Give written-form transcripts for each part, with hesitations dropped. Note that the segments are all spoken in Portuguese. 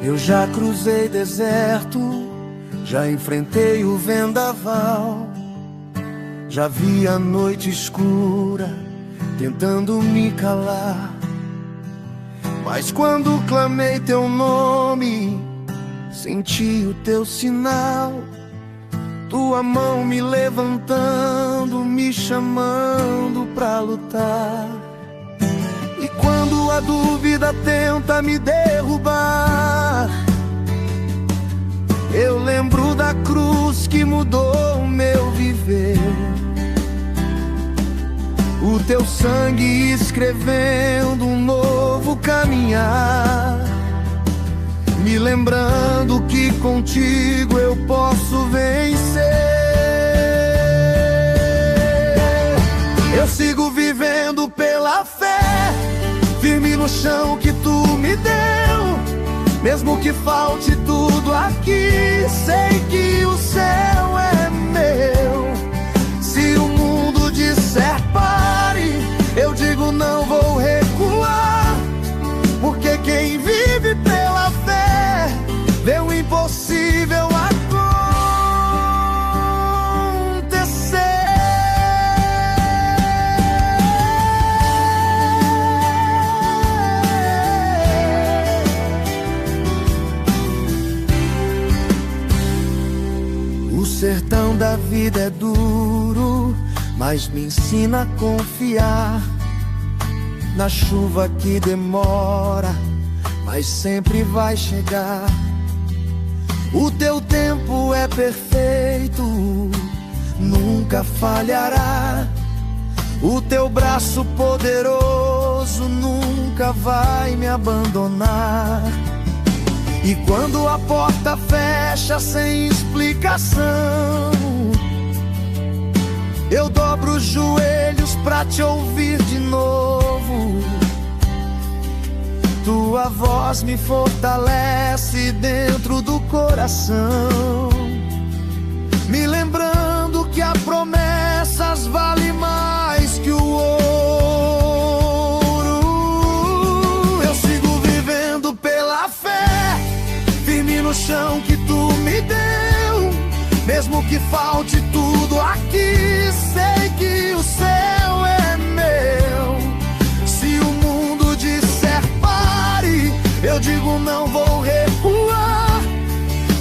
Eu já cruzei deserto, já enfrentei o vendaval, já vi a noite escura tentando me calar. Mas quando clamei teu nome, senti o teu sinal, tua mão me levantando, me chamando pra lutar. E quando a dúvida tenta me derrubar, eu lembro da cruz que mudou o meu viver, o teu sangue escrevendo um novo caminhar, me lembrando que contigo eu posso vencer. Eu sigo vivendo pela fé, firme no chão que tu me deu. Mesmo que falte tudo aqui, sei que o céu é meu. Se o mundo disser pare, eu digo não vou recuar, porque quem vive pela fé vê o impossível acontecer. O sertão da vida é duro, mas me ensina a confiar na chuva que demora, mas sempre vai chegar. O teu tempo é perfeito, nunca falhará. O teu braço poderoso nunca vai me abandonar. E quando a porta fecha sem explicação, eu dobro os joelhos pra te ouvir de novo. Tua voz me fortalece dentro do coração, me lembrando que há promessas vale mais que o ouro. Eu sigo vivendo pela fé, firme no chão que tu me deu. Mesmo que falte tudo aqui, sei que o céu é meu. Se o mundo disser pare, eu digo não vou recuar,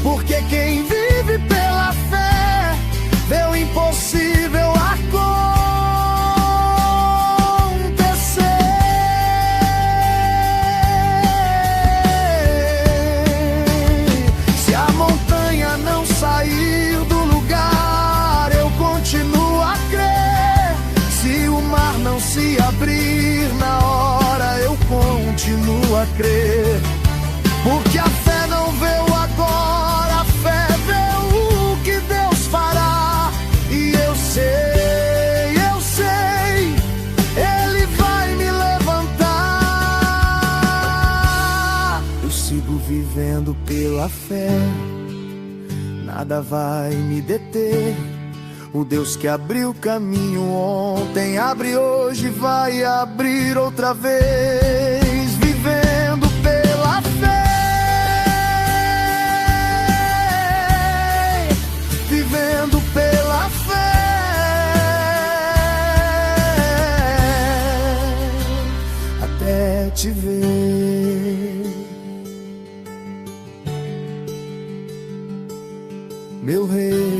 porque quem vive pela fé vê o impossível acontecer. Se a montanha não sair do lugar, eu continuo a crer. Se o mar não se abrir na hora, eu continuo a crer. Porque a fé não vê o agora, a fé vê o que Deus fará. E eu sei, Ele vai me levantar. Eu sigo vivendo pela fé, nada vai me deter. O Deus que abriu caminho ontem, abre hoje, vai abrir outra vez. Vivendo pela fé, vivendo pela fé, até te ver, meu rei.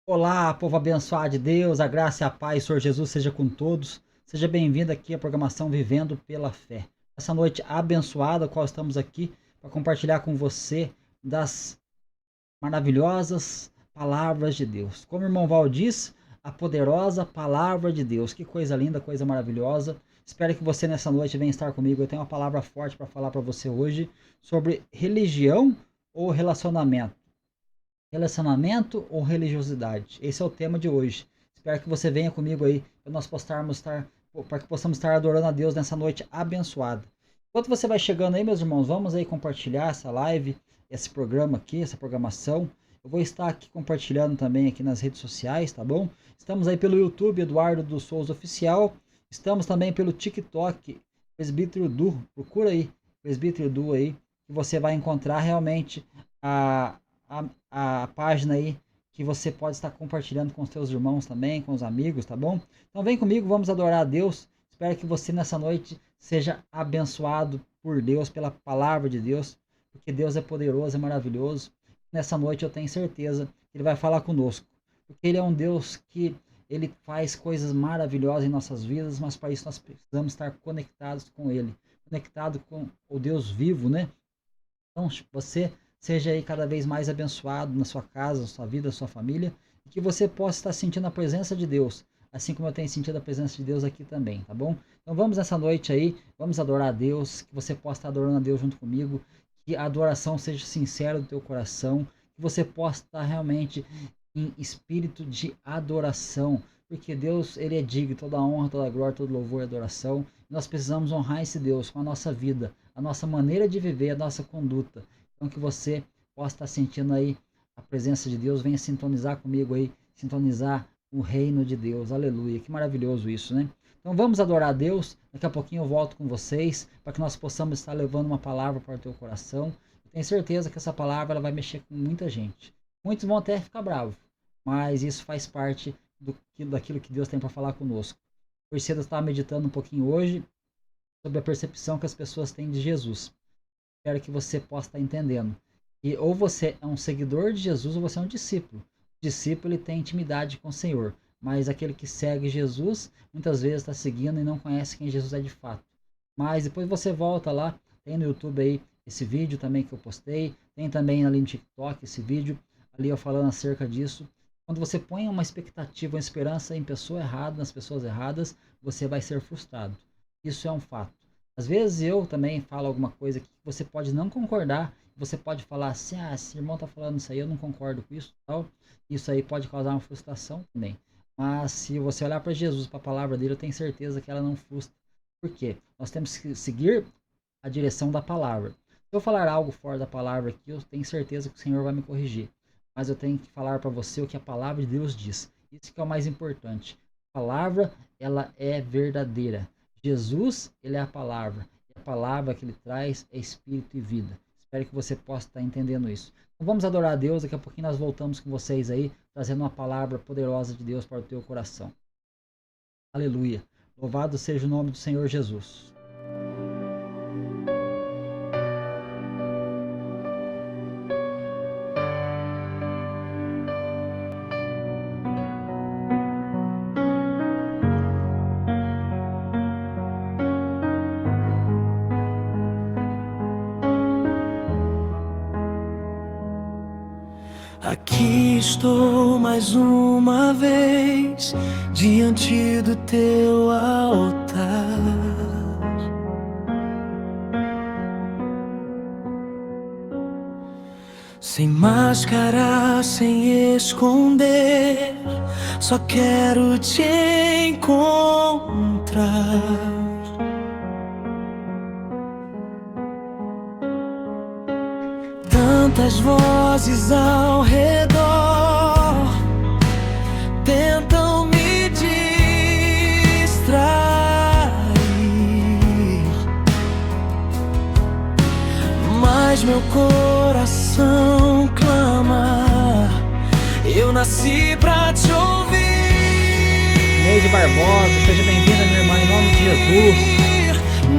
Olá, povo abençoado de Deus, a graça e a paz, Senhor Jesus, seja com todos. Seja bem-vindo aqui à programação Vivendo pela Fé. Essa noite abençoada, qual estamos aqui para compartilhar com você das maravilhosas palavras de Deus. Como o irmão Val diz, a poderosa palavra de Deus. Que coisa linda, coisa maravilhosa. Espero que você nessa noite venha estar comigo. Eu tenho uma palavra forte para falar para você hoje sobre religião ou relacionamento. Relacionamento ou religiosidade? Esse é o tema de hoje. Espero que você venha comigo aí para que possamos estar adorando a Deus nessa noite abençoada. Enquanto você vai chegando aí, meus irmãos, vamos aí compartilhar essa live, esse programa aqui, essa programação. Eu vou estar aqui compartilhando também aqui nas redes sociais, tá bom? Estamos aí pelo YouTube, Eduardo dos Souza Oficial. Estamos também pelo TikTok, Presbítero Du. Procura aí, Presbítero Du aí, que você vai encontrar realmente a página aí que você pode estar compartilhando com os seus irmãos também, com os amigos, tá bom? Então vem comigo, vamos adorar a Deus. Espero que você nessa noite seja abençoado por Deus, pela palavra de Deus, porque Deus é poderoso, é maravilhoso. Nessa noite eu tenho certeza que Ele vai falar conosco, porque Ele é um Deus que Ele faz coisas maravilhosas em nossas vidas, mas para isso nós precisamos estar conectados com Ele, conectado com o Deus vivo, né? Então você seja aí cada vez mais abençoado na sua casa, na sua vida, na sua família, e que você possa estar sentindo a presença de Deus, assim como eu tenho sentido a presença de Deus aqui também, tá bom? Então vamos nessa noite aí, vamos adorar a Deus, que você possa estar adorando a Deus junto comigo, que a adoração seja sincera do teu coração, que você possa estar realmente em espírito de adoração, porque Deus, Ele é digno de toda a honra, toda a glória, todo louvor e adoração. Nós precisamos honrar esse Deus com a nossa vida, a nossa maneira de viver, a nossa conduta. Então que você possa estar sentindo aí a presença de Deus, venha sintonizar comigo aí, sintonizar o reino de Deus, aleluia, que maravilhoso isso, né? Então vamos adorar a Deus, daqui a pouquinho eu volto com vocês, para que nós possamos estar levando uma palavra para o teu coração. Eu tenho certeza que essa palavra ela vai mexer com muita gente. Muitos vão até ficar bravos, mas isso faz parte daquilo que Deus tem para falar conosco. Hoje cedo eu estava meditando um pouquinho hoje sobre a percepção que as pessoas têm de Jesus. Espero que você possa estar entendendo. E ou você é um seguidor de Jesus ou você é um discípulo. O discípulo ele tem intimidade com o Senhor, mas aquele que segue Jesus muitas vezes está seguindo e não conhece quem Jesus é de fato. Mas depois você volta lá, tem no YouTube aí esse vídeo também que eu postei, tem também ali no TikTok esse vídeo, ali eu falando acerca disso. Quando você põe uma expectativa, uma esperança em pessoa errada, nas pessoas erradas, você vai ser frustrado. Isso é um fato. Às vezes eu também falo alguma coisa que você pode não concordar, você pode falar assim, esse irmão está falando isso aí, eu não concordo com isso, tal. Isso aí pode causar uma frustração também. Mas se você olhar para Jesus, para a palavra dele, eu tenho certeza que ela não frustra. Por quê? Nós temos que seguir a direção da palavra. Se eu falar algo fora da palavra aqui, eu tenho certeza que o Senhor vai me corrigir. Mas eu tenho que falar para você o que a palavra de Deus diz. Isso que é o mais importante. A palavra, ela é verdadeira. Jesus, ele é a palavra. E a palavra que ele traz é espírito e vida. Espero que você possa estar entendendo isso. Então vamos adorar a Deus. Daqui a pouquinho nós voltamos com vocês aí, trazendo uma palavra poderosa de Deus para o teu coração. Aleluia. Louvado seja o nome do Senhor Jesus. Aqui estou mais uma vez diante do teu altar. Sem máscara, sem esconder, só quero te encontrar. Tantas vozes ao redor tentam me distrair, mas meu coração clama, eu nasci pra te ouvir. Neide Barbosa, seja bem-vinda, minha irmã, em nome de Jesus.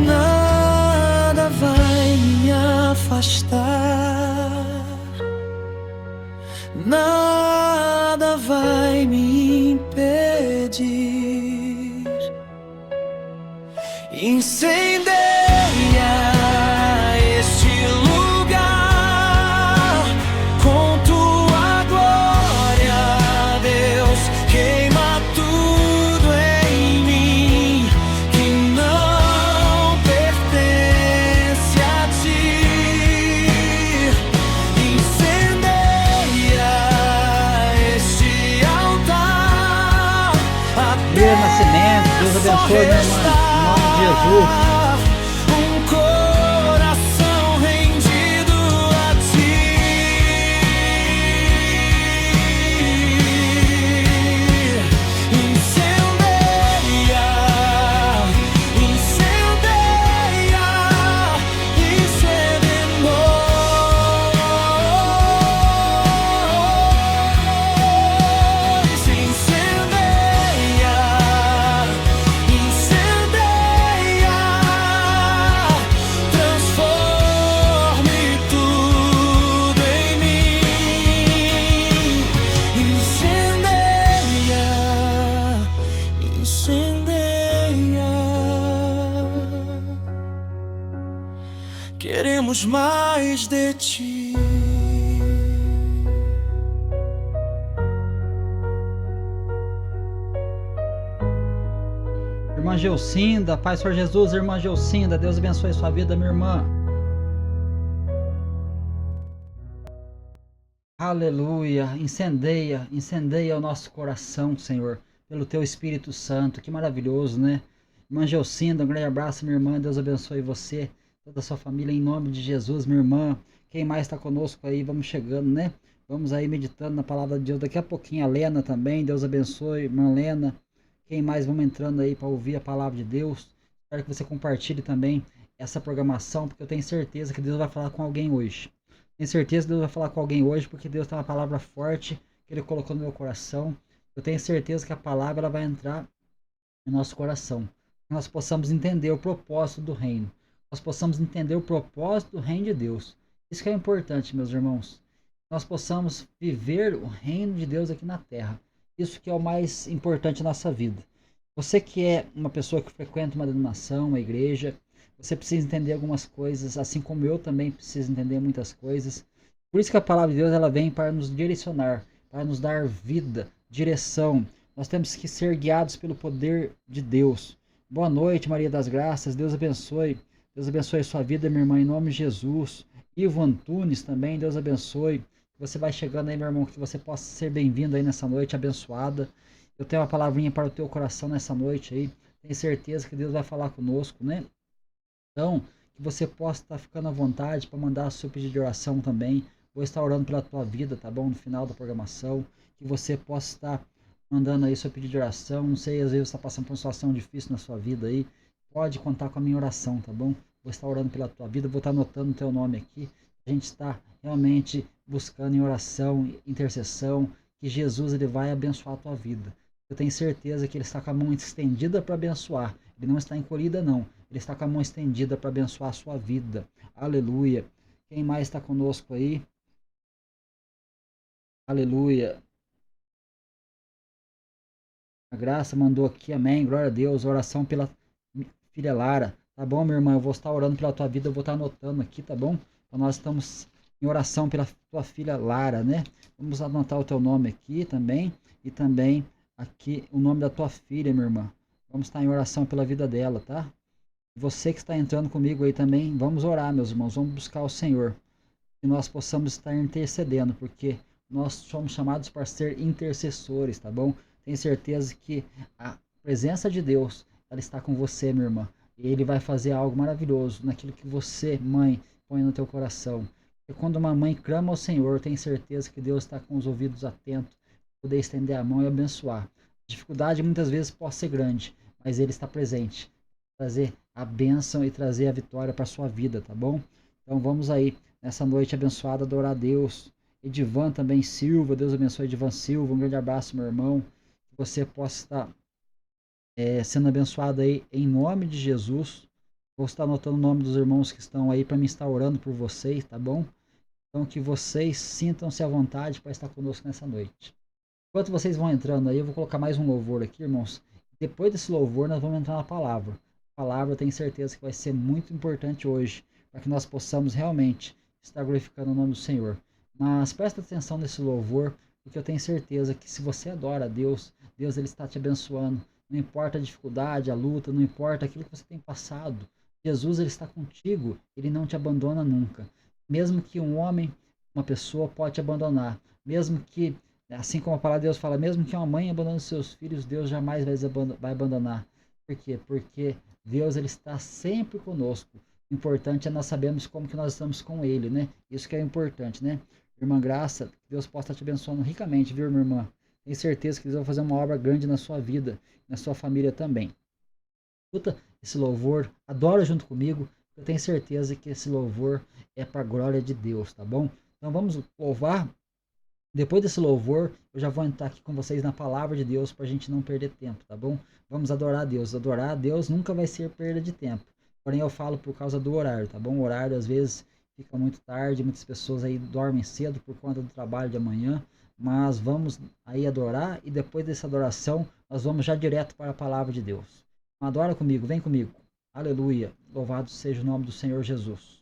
Nada vai me afastar, nada vai me impedir. Incendeia este lugar com tua glória, Deus. Queima tudo em mim que não pertence a ti. Incendeia este altar. Nascimento, Deus abençoe, minha irmã, em nome de Jesus. queremos mais de ti. Irmã Geucinda, Pai Senhor Jesus, irmã Geucinda, Deus abençoe sua vida, minha irmã. Aleluia, incendeia o nosso coração, Senhor, pelo teu Espírito Santo, que maravilhoso, né? Irmã Geucinda, um grande abraço, minha irmã, Deus abençoe você, toda a sua família, em nome de Jesus, minha irmã. Quem mais está conosco aí, vamos chegando, né? Vamos aí meditando na palavra de Deus, daqui a pouquinho a Lena também, Deus abençoe, irmã Lena. Quem mais, vamos entrando aí para ouvir a palavra de Deus. Espero que você compartilhe também essa programação, porque eu tenho certeza que Deus vai falar com alguém hoje. Tenho certeza que Deus vai falar com alguém hoje, porque Deus tem uma palavra forte que Ele colocou no meu coração. Eu tenho certeza que a palavra ela vai entrar no nosso coração. Que nós possamos entender o propósito do reino. Nós possamos entender o propósito do reino de Deus. Isso que é importante, meus irmãos. Nós possamos viver o reino de Deus aqui na terra. Isso que é o mais importante na nossa vida. Você que é uma pessoa que frequenta uma denominação, uma igreja, você precisa entender algumas coisas, assim como eu também preciso entender muitas coisas. Por isso que a palavra de Deus ela vem para nos direcionar, para nos dar vida, direção. Nós temos que ser guiados pelo poder de Deus. Boa noite, Maria das Graças. Deus abençoe. Deus abençoe a sua vida, minha irmã, em nome de Jesus. Ivo Antunes também, Deus abençoe. Você vai chegando aí, meu irmão, que você possa ser bem-vindo aí nessa noite abençoada. Eu tenho uma palavrinha para o teu coração nessa noite aí. Tenho certeza que Deus vai falar conosco, né? Então, que você possa estar ficando à vontade para mandar o seu pedido de oração também. Vou estar orando pela tua vida, tá bom? No final da programação. Que você possa estar mandando aí seu pedido de oração. Não sei, às vezes você está passando por uma situação difícil na sua vida aí. Pode contar com a minha oração, tá bom? Vou estar orando pela tua vida. Vou estar anotando o teu nome aqui. A gente está realmente buscando em oração, intercessão, que Jesus ele vai abençoar a tua vida. Eu tenho certeza que ele está com a mão estendida para abençoar. Ele não está encolhida não. Ele está com a mão estendida para abençoar a sua vida. Aleluia. Quem mais está conosco aí? Aleluia. A Graça mandou aqui, amém. Glória a Deus. Oração pela filha Lara. Tá bom, minha irmã? Eu vou estar orando pela tua vida. Eu vou estar anotando aqui, tá bom? Então nós estamos em oração pela tua filha Lara, né? Vamos anotar o teu nome aqui também. E também aqui o nome da tua filha, minha irmã. Vamos estar em oração pela vida dela, tá? Você que está entrando comigo aí também, vamos orar, meus irmãos. Vamos buscar o Senhor. Que nós possamos estar intercedendo, porque nós somos chamados para ser intercessores, tá bom? Tenho certeza que a presença de Deus, ela está com você, minha irmã. E Ele vai fazer algo maravilhoso naquilo que você, mãe, põe no teu coração. E quando uma mãe clama ao Senhor, tenho certeza que Deus está com os ouvidos atentos, para poder estender a mão e abençoar. A dificuldade muitas vezes pode ser grande, mas Ele está presente, trazer a bênção e trazer a vitória para a sua vida, tá bom? Então vamos aí, nessa noite abençoada, adorar a Deus. Edivan também Silva, Deus abençoe Edivan Silva, um grande abraço, meu irmão. Que você possa estar sendo abençoado aí em nome de Jesus. Vou estar anotando o nome dos irmãos que estão aí para me estar orando por vocês, tá bom? Então que vocês sintam-se à vontade para estar conosco nessa noite. Enquanto vocês vão entrando aí, eu vou colocar mais um louvor aqui, irmãos. Depois desse louvor, nós vamos entrar na palavra. A palavra eu tenho certeza que vai ser muito importante hoje, para que nós possamos realmente estar glorificando o nome do Senhor. Mas presta atenção nesse louvor, porque eu tenho certeza que se você adora a Deus, Deus ele está te abençoando. Não importa a dificuldade, a luta, não importa aquilo que você tem passado. Jesus ele está contigo, ele não te abandona nunca. Mesmo que um homem, uma pessoa pode te abandonar, mesmo que, assim como a palavra de Deus fala, mesmo que uma mãe abandone seus filhos, Deus jamais vai abandonar. Por quê? Porque Deus ele está sempre conosco. O importante é nós sabermos como que nós estamos com Ele, né? Isso que é importante, né? Irmã Graça, Deus possa estar te abençoando ricamente, viu, minha irmã? Tenho certeza que Deus vai fazer uma obra grande na sua vida, na sua família também. Escuta esse louvor, adora junto comigo. Eu tenho certeza que esse louvor é para a glória de Deus, tá bom? Então vamos louvar. Depois desse louvor, eu já vou entrar aqui com vocês na palavra de Deus para a gente não perder tempo, tá bom? Vamos adorar a Deus. Adorar a Deus nunca vai ser perda de tempo. Porém, eu falo por causa do horário, tá bom? O horário, às vezes, fica muito tarde. Muitas pessoas aí dormem cedo por conta do trabalho de amanhã. Mas vamos aí adorar e depois dessa adoração, nós vamos já direto para a palavra de Deus. Adora comigo, vem comigo. Aleluia. Louvado seja o nome do Senhor Jesus.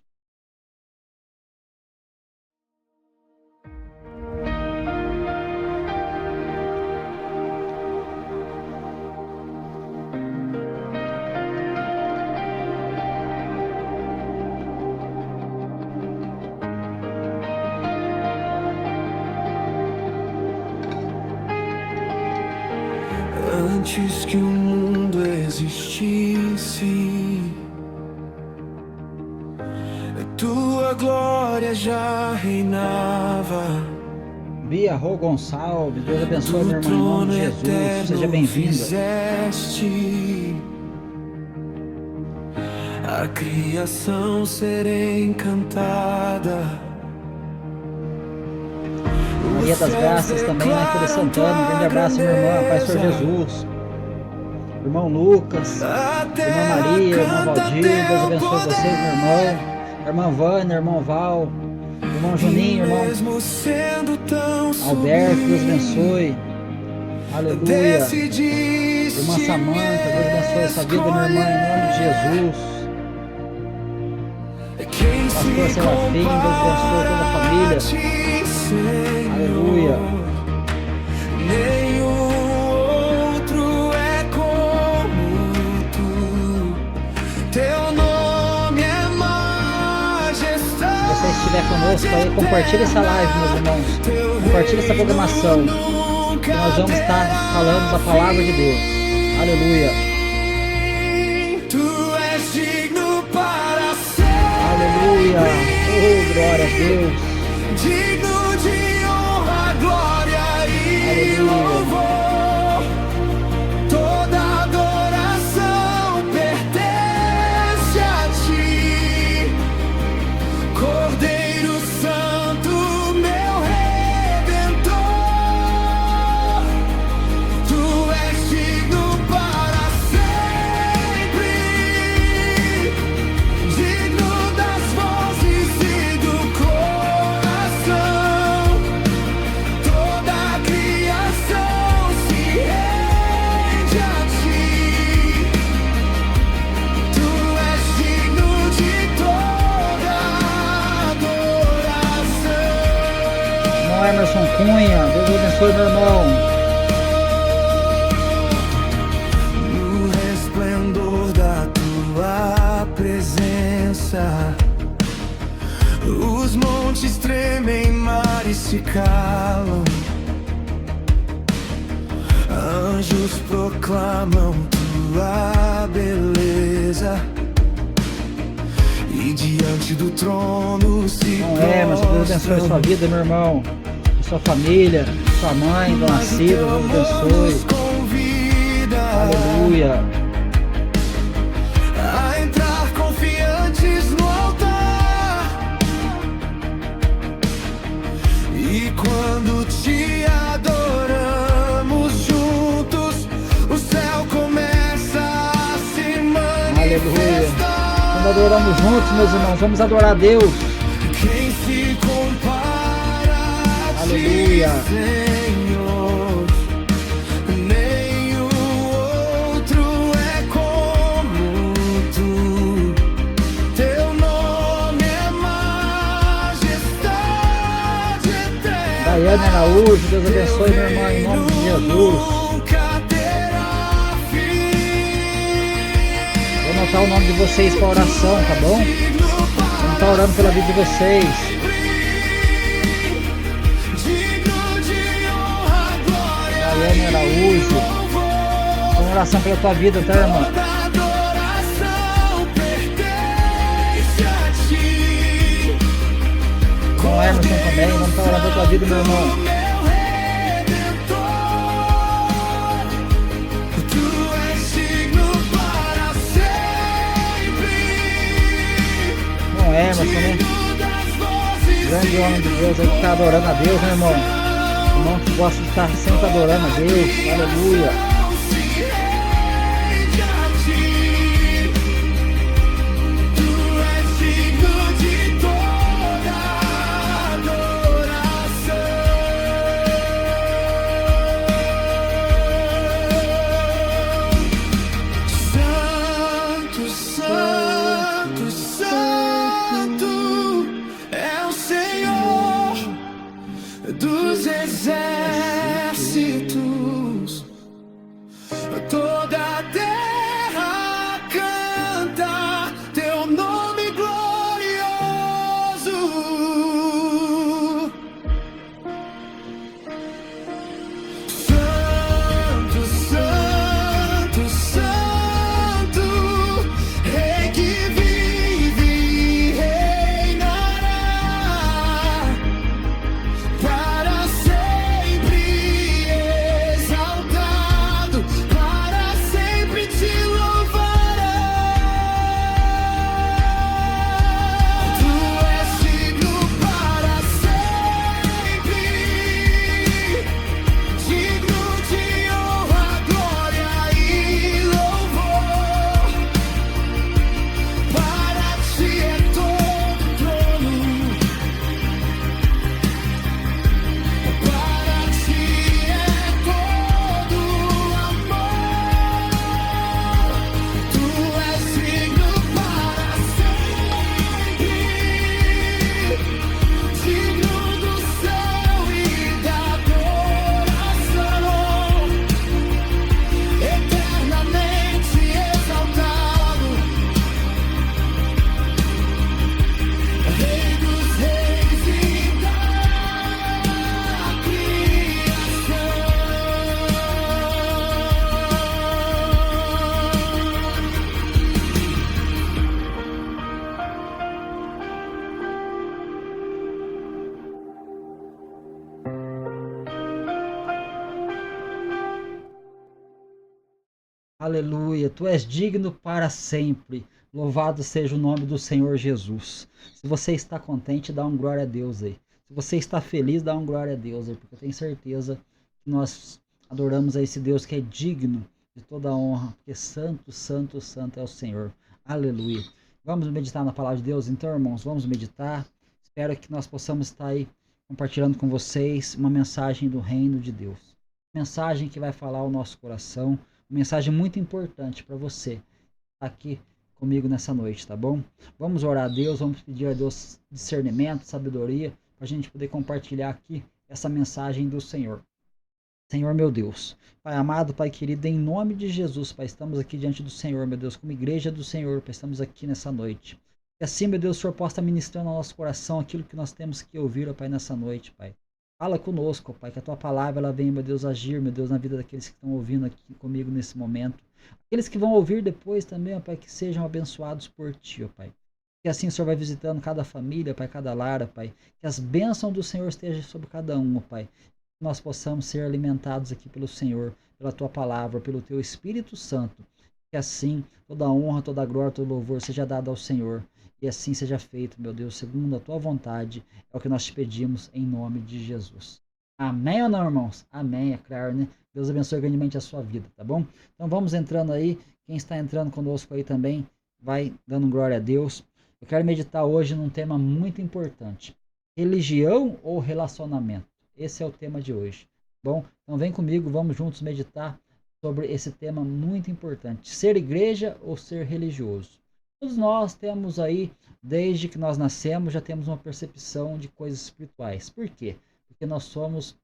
Antes que o mundo existisse, tua glória já reinava. Bia Rô Gonçalves, Deus abençoe minha irmã em nome de Jesus, seja bem-vinda. A criação ser encantada. Maria das Graças também, Naquele Santana, um grande abraço, minha irmã, Pai Senhor Jesus. Irmão Lucas, irmã Maria, irmão Valdir, Deus abençoe vocês, meu irmão. Irmã Vânia, irmão Val, irmão Juninho, irmão Alberto, Deus abençoe. Aleluia. Irmã Samanta, Deus abençoe essa vida, minha irmã, em nome de Jesus. Pastor Serafim, Deus abençoe toda a família. Aleluia. Nenhum outro é como tu. Teu nome é majestade. Se você estiver conosco aí, compartilhe essa live, meus irmãos. Compartilhe essa programação. Que nós vamos estar falando da palavra de Deus. Aleluia. Tu és digno para ser. Aleluia. Oh, glória a Deus. Digno de honra, glória e louvor. Toda adoração pertence a ti, Cordeiro Santo, meu Redentor. Tu és digno para sempre, digno das vozes e do coração. Toda a criação se rende a ti. Tu és digno de toda adoração. Irmão Emerson Cunha, Deus abençoe, meu irmão. No resplendor da tua presença, os montes tremem, mares se calam. Anjos proclamam tua beleza, e diante do trono se Irmão Emerson, Deus abençoe a sua vida, meu irmão. A sua família, sua mãe, Dona Cida, Deus abençoe. Aleluia. A entrar confiantes no altar. E quando te adoramos juntos, o céu começa a se manifestar. Quando adoramos juntos, meus irmãos, vamos adorar a Deus. Quem se compara a Aleluia. ti, Senhor? Nenhum outro é como tu. Teu nome é majestade eterna. Daiane Araújo, Deus abençoe, meu irmão, em nome de Jesus. Nunca terá fim. Vou anotar o nome de vocês para oração, tá bom? Vamos estar orando pela vida de vocês. Daiane Araújo, com oração pela tua vida, tá, irmã? Com Emerson também, vamos estar orando pela tua vida, meu irmão. Com Emerson, né? Grande homem de Deus aí que está adorando a Deus, né, irmão? Irmão que gosta de estar sempre adorando a Deus. Aleluia. Dos exércitos, toda a terra canta teu nome glorioso. Santo, Santo. Aleluia, tu és digno para sempre. Louvado seja o nome do Senhor Jesus. Se você está contente, dá um glória a Deus aí. Se você está feliz, dá um glória a Deus aí, porque eu tenho certeza que nós adoramos a esse Deus que é digno de toda a honra, porque santo, santo, santo é o Senhor. Aleluia. Vamos meditar na palavra de Deus, então, irmãos, vamos meditar. Espero que nós possamos estar aí compartilhando com vocês uma mensagem do reino de Deus. Mensagem que vai falar ao nosso coração, mensagem muito importante para você aqui comigo nessa noite, tá bom? Vamos orar a Deus, vamos pedir a Deus discernimento, sabedoria, para a gente poder compartilhar aqui essa mensagem do Senhor. Senhor meu Deus, Pai amado, Pai querido, em nome de Jesus, Pai, estamos aqui diante do Senhor, meu Deus, como igreja do Senhor, Pai, estamos aqui nessa noite. E assim, meu Deus, o Senhor possa ministrar no nosso coração aquilo que nós temos que ouvir, ó Pai, nessa noite, Pai. Fala conosco, Pai, que a Tua palavra ela venha, meu Deus, agir, meu Deus, na vida daqueles que estão ouvindo aqui comigo nesse momento. Aqueles que vão ouvir depois também, ó Pai, que sejam abençoados por Ti, ó Pai. Que assim o Senhor vai visitando cada família, Pai, cada lar, ó Pai. Que as bênçãos do Senhor estejam sobre cada um, ó Pai. Que nós possamos ser alimentados aqui pelo Senhor, pela Tua palavra, pelo Teu Espírito Santo. Que assim toda a honra, toda a glória, todo louvor seja dado ao Senhor. E assim seja feito, meu Deus, segundo a Tua vontade. É o que nós te pedimos em nome de Jesus. Amém ou não, irmãos? Amém, é claro, né? Deus abençoe grandemente a sua vida, tá bom? Então vamos entrando aí. Quem está entrando conosco aí também, vai dando glória a Deus. Eu quero meditar hoje num tema muito importante. Religião ou relacionamento? Esse é o tema de hoje. Bom, então vem comigo, vamos juntos meditar sobre esse tema muito importante. Ser igreja ou ser religioso? Todos nós temos aí, desde que nós nascemos, já temos uma percepção de coisas espirituais. Por quê? Porque nós somos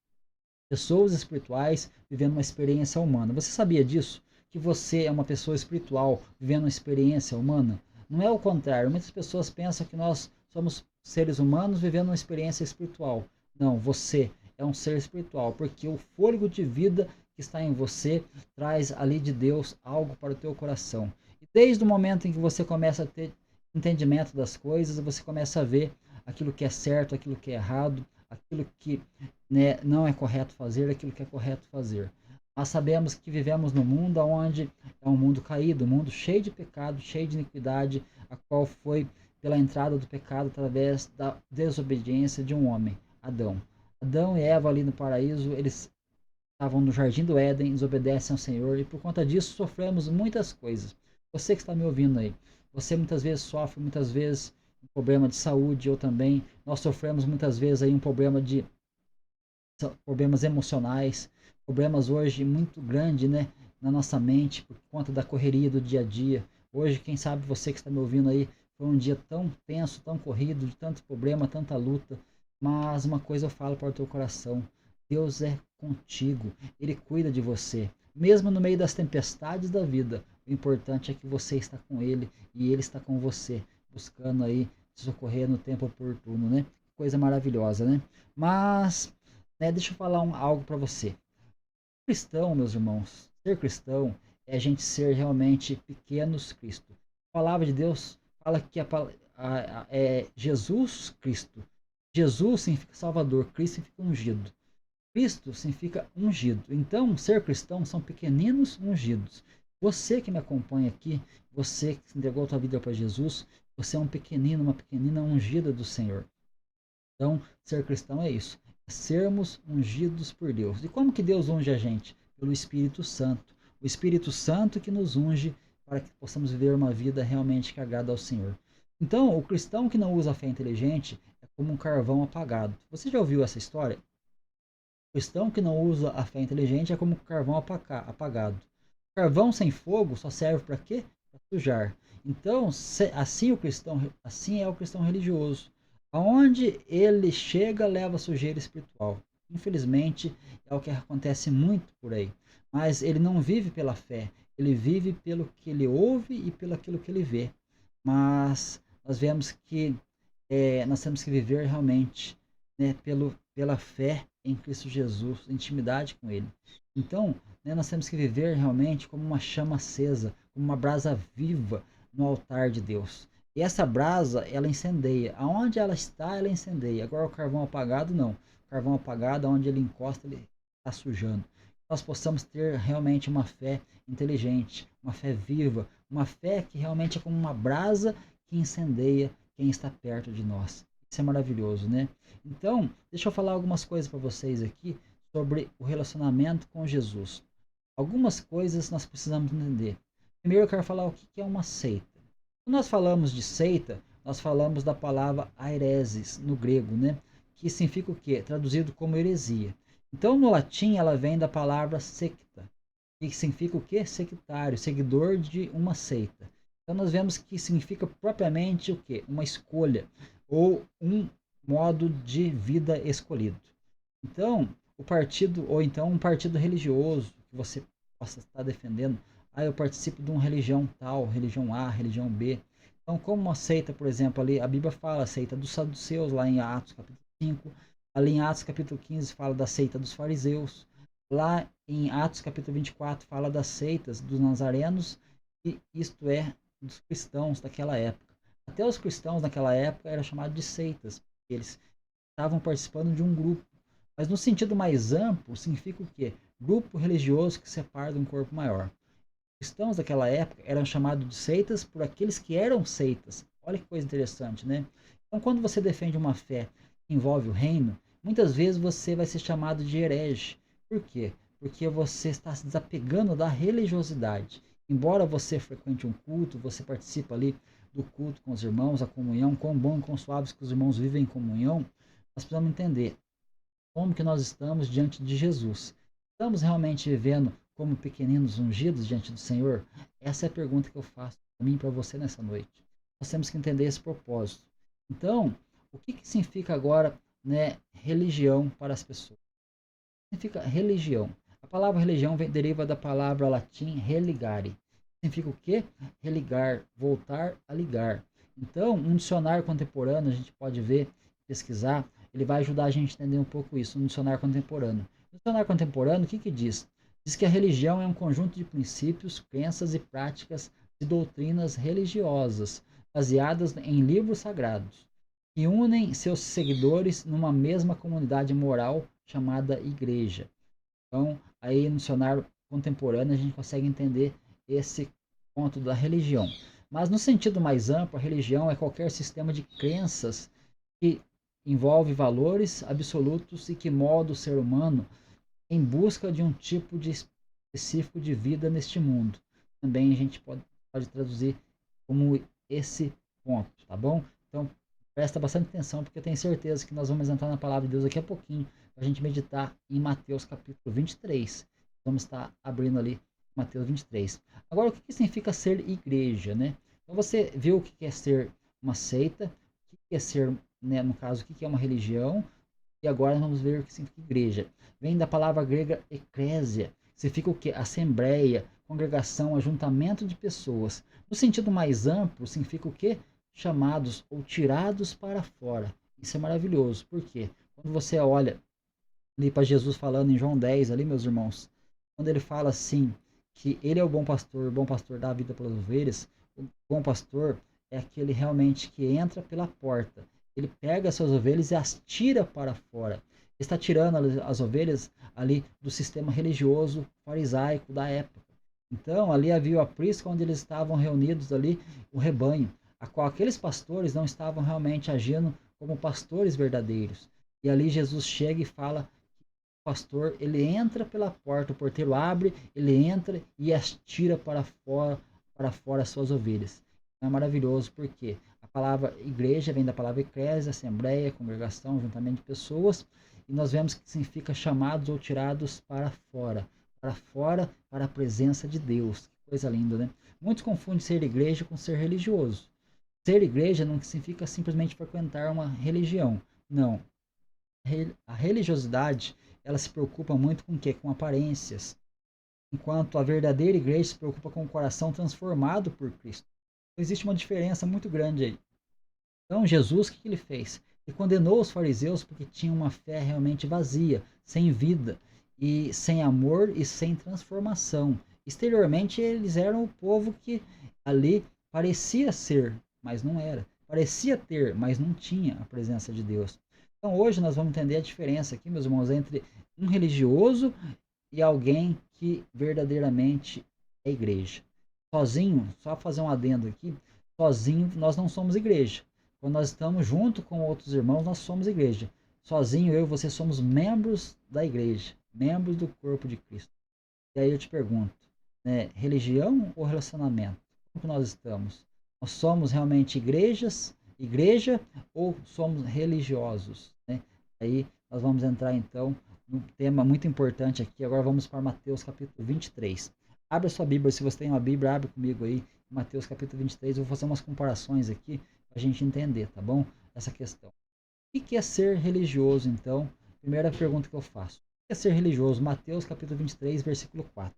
pessoas espirituais vivendo uma experiência humana. Você sabia disso? Que você é uma pessoa espiritual vivendo uma experiência humana? Não é o contrário. Muitas pessoas pensam que nós somos seres humanos vivendo uma experiência espiritual. Não, você é um ser espiritual, porque o fôlego de vida que está em você traz ali de Deus algo para o teu coração. E desde o momento em que você começa a ter entendimento das coisas, você começa a ver aquilo que é certo, aquilo que é errado, aquilo que, né, não é correto fazer, aquilo que é correto fazer. Nós sabemos que vivemos num mundo onde é um mundo caído, um mundo cheio de pecado, cheio de iniquidade, a qual foi pela entrada do pecado através da desobediência de um homem, Adão. Adão e Eva ali no paraíso, eles estavam no jardim do Éden, desobedecem ao Senhor e por conta disso sofremos muitas coisas. Você que está me ouvindo aí, você muitas vezes sofre, muitas vezes um problema de saúde, ou também nós sofremos muitas vezes aí um problema de problemas emocionais, problemas hoje muito grande, né, na nossa mente por conta da correria do dia a dia. Hoje, quem sabe você que está me ouvindo aí, foi um dia tão tenso, tão corrido, de tanto problema, tanta luta, mas uma coisa eu falo para o teu coração: Deus é contigo, Ele cuida de você, mesmo no meio das tempestades da vida. O importante é que você está com Ele e Ele está com você, buscando aí te socorrer no tempo oportuno, né? Coisa maravilhosa, né? Mas, né, deixa eu falar algo para você. Cristão, meus irmãos, ser cristão é a gente ser realmente pequenos Cristo. A palavra de Deus fala que é Jesus Cristo. Jesus significa Salvador, Cristo significa ungido. Cristo significa ungido. Então, ser cristão são pequeninos ungidos. Você que me acompanha aqui, você que entregou a tua vida para Jesus, você é um pequenino, uma pequenina ungida do Senhor. Então, ser cristão é isso. É sermos ungidos por Deus. E como que Deus unge a gente? Pelo Espírito Santo. O Espírito Santo que nos unge para que possamos viver uma vida realmente que agrada ao Senhor. Então, o cristão que não usa a fé inteligente é como um carvão apagado. Você já ouviu essa história? O cristão que não usa a fé inteligente é como um carvão apagado. Carvão sem fogo só serve para quê? Para sujar. Então, assim é o cristão religioso. Aonde ele chega, leva sujeira espiritual. Infelizmente, é o que acontece muito por aí. Mas ele não vive pela fé, ele vive pelo que ele ouve e pelo aquilo que ele vê. Mas nós vemos que nós temos que viver realmente, né, pela fé em Cristo Jesus, intimidade com Ele. Então, né, nós temos que viver realmente como uma chama acesa, como uma brasa viva no altar de Deus. E essa brasa, ela incendeia. Aonde ela está, ela incendeia. Agora o carvão apagado, não. O carvão apagado, onde ele encosta, ele está sujando. nós possamos ter realmente uma fé inteligente, uma fé viva, uma fé que realmente é como uma brasa que incendeia quem está perto de nós. Isso é maravilhoso, né? Então, deixa eu falar algumas coisas para vocês aqui sobre o relacionamento com Jesus. Algumas coisas nós precisamos entender. Primeiro eu quero falar o que é uma seita. Quando nós falamos de seita, nós falamos da palavra aireses no grego, né? Que significa o quê? Traduzido como heresia. Então, no latim, ela vem da palavra secta, que significa o quê? Sectário, seguidor de uma seita. Então, nós vemos que significa propriamente o quê? Uma escolha ou um modo de vida escolhido. Então, o partido, ou então um partido religioso que você possa estar defendendo, eu participo de uma religião tal, religião A, religião B. Então, como uma seita, por exemplo, ali a Bíblia fala a seita dos saduceus, lá em Atos capítulo 5. Ali em Atos capítulo 15 fala da seita dos fariseus. Lá em Atos capítulo 24 fala das seitas dos nazarenos, e isto é, dos cristãos daquela época. Até os cristãos naquela época eram chamados de seitas, porque eles estavam participando de um grupo. Mas no sentido mais amplo, significa o quê? Grupo religioso que separa de um corpo maior. Os cristãos daquela época eram chamados de seitas por aqueles que eram seitas. Olha que coisa interessante, né? Então, quando você defende uma fé que envolve o reino, muitas vezes você vai ser chamado de herege. Por quê? Porque você está se desapegando da religiosidade. Embora você frequente um culto, você participa ali do culto com os irmãos, a comunhão, quão bom e quão suaves que os irmãos vivem em comunhão, nós precisamos entender como que nós estamos diante de Jesus. Estamos realmente vivendo como pequeninos ungidos diante do Senhor? Essa é a pergunta que eu faço para mim e para você nessa noite. Nós temos que entender esse propósito. Então, o que significa agora, né, religião para as pessoas? Significa religião. A palavra religião deriva da palavra latim religare. Significa o quê? Religar, voltar a ligar. Então, um dicionário contemporâneo, a gente pode ver, pesquisar, ele vai ajudar a gente a entender um pouco isso, um dicionário contemporâneo. No dicionário contemporâneo, o que diz? Diz que a religião é um conjunto de princípios, crenças e práticas de doutrinas religiosas, baseadas em livros sagrados, que unem seus seguidores numa mesma comunidade moral chamada igreja. Então, aí no dicionário contemporâneo a gente consegue entender esse ponto da religião. Mas no sentido mais amplo, a religião é qualquer sistema de crenças que envolve valores absolutos e que molda o ser humano em busca de um tipo de específico de vida neste mundo. Também a gente pode traduzir como esse ponto, tá bom? Então, presta bastante atenção, porque eu tenho certeza que nós vamos entrar na palavra de Deus daqui a pouquinho, para a gente meditar em Mateus capítulo 23. Vamos estar abrindo ali Mateus 23. Agora, o que significa ser igreja, né? Então, você viu o que é ser uma seita, o que é ser, né, no caso, o que é uma religião, e agora vamos ver o que significa igreja. Vem da palavra grega eclésia, significa o quê? Assembleia, congregação, ajuntamento de pessoas. No sentido mais amplo, significa o quê? Chamados ou tirados para fora. Isso é maravilhoso. Por quê? Quando você olha ali para Jesus falando em João 10, ali, meus irmãos, quando ele fala assim, que ele é o bom pastor dá a vida pelas ovelhas, o bom pastor é aquele realmente que entra pela porta. Ele pega as suas ovelhas e as tira para fora. Ele está tirando as ovelhas ali do sistema religioso farisaico da época. Então, ali havia o aprisco onde eles estavam reunidos ali, o rebanho, a qual aqueles pastores não estavam realmente agindo como pastores verdadeiros. E ali Jesus chega e fala que o pastor, ele entra pela porta, o porteiro abre, ele entra e as tira para fora as suas ovelhas. É maravilhoso, porque a palavra igreja vem da palavra eclésia, assembleia, congregação, juntamento de pessoas, e nós vemos que significa chamados ou tirados para fora, para a presença de Deus. Que coisa linda, né? Muitos confundem ser igreja com ser religioso. Ser igreja não significa simplesmente frequentar uma religião. Não. A religiosidade, ela se preocupa muito com o quê? Com aparências. Enquanto a verdadeira igreja se preocupa com o coração transformado por Cristo. Existe uma diferença muito grande aí. Então, Jesus, o que ele fez? Ele condenou os fariseus porque tinham uma fé realmente vazia, sem vida, e sem amor e sem transformação. Exteriormente, eles eram o povo que ali parecia ser, mas não era. Parecia ter, mas não tinha a presença de Deus. Então, hoje nós vamos entender a diferença aqui, meus irmãos, entre um religioso e alguém que verdadeiramente é igreja. Sozinho, só fazer um adendo aqui, sozinho nós não somos igreja. Quando nós estamos junto com outros irmãos, nós somos igreja. Sozinho, eu e você somos membros da igreja, membros do corpo de Cristo. E aí eu te pergunto, né, religião ou relacionamento? Como que nós estamos? Nós somos realmente igreja ou somos religiosos? Né? Aí nós vamos entrar então num tema muito importante aqui. Agora vamos para Mateus capítulo 23. Abra sua Bíblia, se você tem uma Bíblia, abre comigo aí, Mateus capítulo 23. Eu vou fazer umas comparações aqui para a gente entender, tá bom? Essa questão. O que é ser religioso, então? Primeira pergunta que eu faço. O que é ser religioso? Mateus capítulo 23, versículo 4.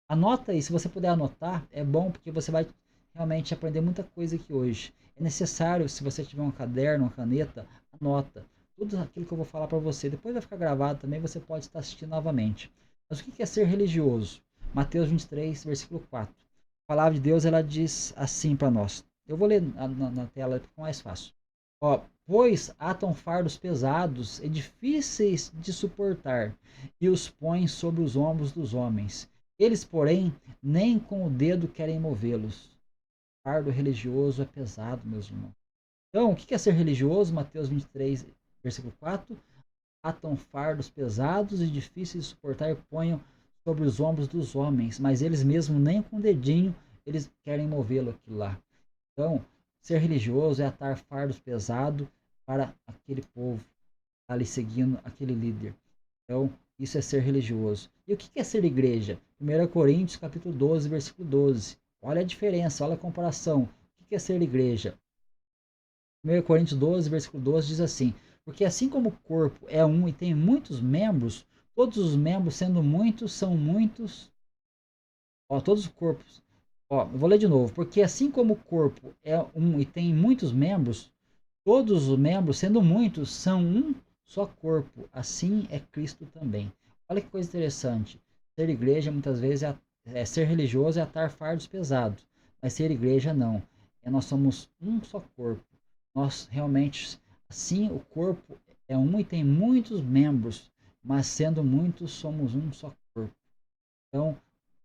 Anota aí, se você puder anotar, é bom porque você vai realmente aprender muita coisa aqui hoje. É necessário, se você tiver um caderno, uma caneta, anota tudo aquilo que eu vou falar para você. Depois vai ficar gravado também, você pode estar assistindo novamente. Mas o que é ser religioso? Mateus 23, versículo 4. A palavra de Deus, ela diz assim para nós. Eu vou ler na tela, fica mais fácil. Ó, pois atam fardos pesados e difíceis de suportar, e os põem sobre os ombros dos homens. Eles, porém, nem com o dedo querem movê-los. O fardo religioso é pesado, meus irmãos. Então, o que é ser religioso? Mateus 23, versículo 4. Atam fardos pesados e difíceis de suportar e ponham sobre os ombros dos homens, mas eles mesmos nem com o dedinho eles querem movê-lo aquilo lá. Então, ser religioso é atar fardos pesados para aquele povo, ali seguindo aquele líder. Então, isso é ser religioso. E o que é ser igreja? 1 Coríntios capítulo 12, versículo 12. Olha a diferença, olha a comparação. O que é ser igreja? 1 Coríntios 12, versículo 12 diz assim: porque assim como o corpo é um e tem muitos membros, todos os membros sendo muitos, são muitos. Ó, todos os corpos. Ó, eu vou ler de novo. Porque assim como o corpo é um e tem muitos membros, todos os membros, sendo muitos, são um só corpo. Assim é Cristo também. Olha que coisa interessante. Ser igreja muitas vezes ser religioso é atar fardos pesados. Mas ser igreja não. Nós somos um só corpo. Nós realmente, assim, o corpo é um e tem muitos membros. Mas sendo muitos, somos um só corpo. Então,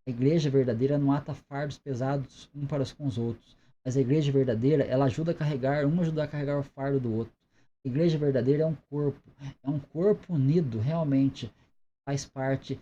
a igreja verdadeira não ata fardos pesados um para com os outros. Mas a igreja verdadeira, ela ajuda a carregar, um ajuda a carregar o fardo do outro. A igreja verdadeira é um corpo unido, realmente, faz parte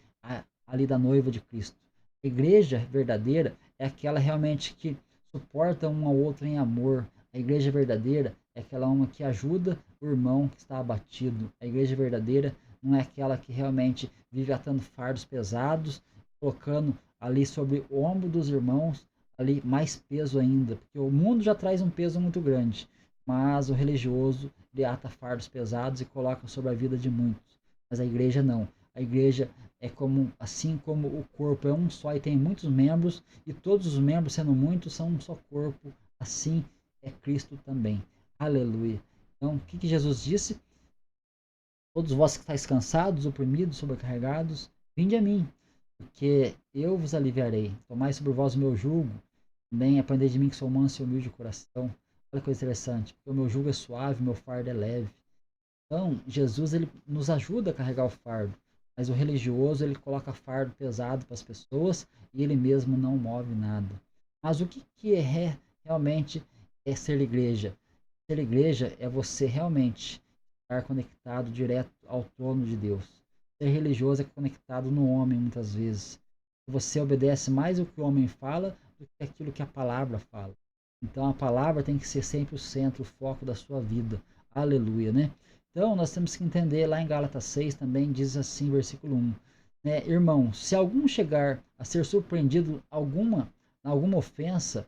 ali da noiva de Cristo. A igreja verdadeira é aquela realmente que suporta um ao outro em amor. A igreja verdadeira é aquela uma que ajuda o irmão que está abatido. A igreja verdadeira não é aquela que realmente vive atando fardos pesados, colocando ali sobre o ombro dos irmãos ali mais peso ainda, porque o mundo já traz um peso muito grande, mas o religioso ele ata fardos pesados e coloca sobre a vida de muitos. Mas a igreja não. A igreja é como, assim como o corpo é um só e tem muitos membros, e todos os membros sendo muitos são um só corpo, assim é Cristo também. Aleluia. Então, o que Jesus disse? Todos vós que estáis cansados, oprimidos, sobrecarregados, vinde a mim, porque eu vos aliviarei. Tomai sobre vós o meu jugo, também aprendei de mim que sou manso e humilde de coração. Olha que coisa interessante, porque o meu jugo é suave, o meu fardo é leve. Então, Jesus ele nos ajuda a carregar o fardo, mas o religioso ele coloca fardo pesado para as pessoas e ele mesmo não move nada. Mas o que realmente é ser igreja? Ser igreja é você realmente estar conectado direto ao trono de Deus. Ser religioso é conectado no homem muitas vezes. Você obedece mais o que o homem fala do que aquilo que a palavra fala. Então a palavra tem que ser sempre o centro, o foco da sua vida. Aleluia, né? Então nós temos que entender, lá em Gálatas 6 também diz assim, versículo 1. Né? Irmão, se algum chegar a ser surpreendido alguma ofensa,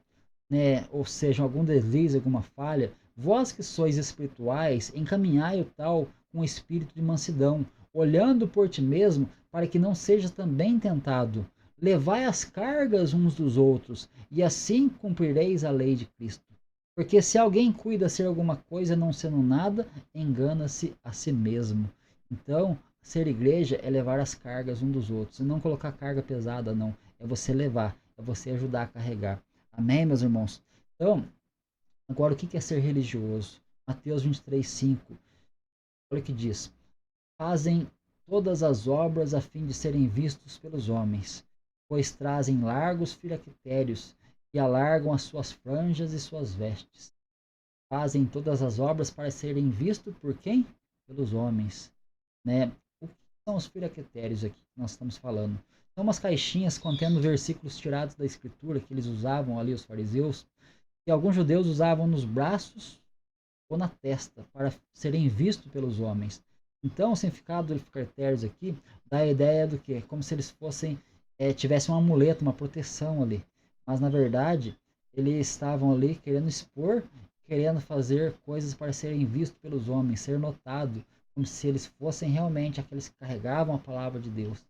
né? Ou seja, algum deslize, alguma falha, vós que sois espirituais, encaminhai o tal com espírito de mansidão, olhando por ti mesmo, para que não seja também tentado. Levai as cargas uns dos outros, e assim cumprireis a lei de Cristo. Porque se alguém cuida ser alguma coisa não sendo nada, engana-se a si mesmo. Então, ser igreja é levar as cargas uns dos outros, e não colocar carga pesada, não. É você levar, é você ajudar a carregar. Amém, meus irmãos? Então, agora o que é ser religioso? Mateus 23, 5. Olha o que diz. Fazem todas as obras a fim de serem vistos pelos homens, pois trazem largos filactérios e alargam as suas franjas e suas vestes. Fazem todas as obras para serem vistos por quem? Pelos homens. Né? O que são os filactérios aqui que nós estamos falando? São umas caixinhas contendo versículos tirados da escritura que eles usavam ali, os fariseus, que alguns judeus usavam nos braços ou na testa para serem vistos pelos homens. Então, o significado dos filactérios aqui dá a ideia do que? Como se eles fossem, tivessem um amuleto, uma proteção ali. Mas, na verdade, eles estavam ali querendo expor, querendo fazer coisas para serem vistos pelos homens, ser notado, como se eles fossem realmente aqueles que carregavam a palavra de Deus.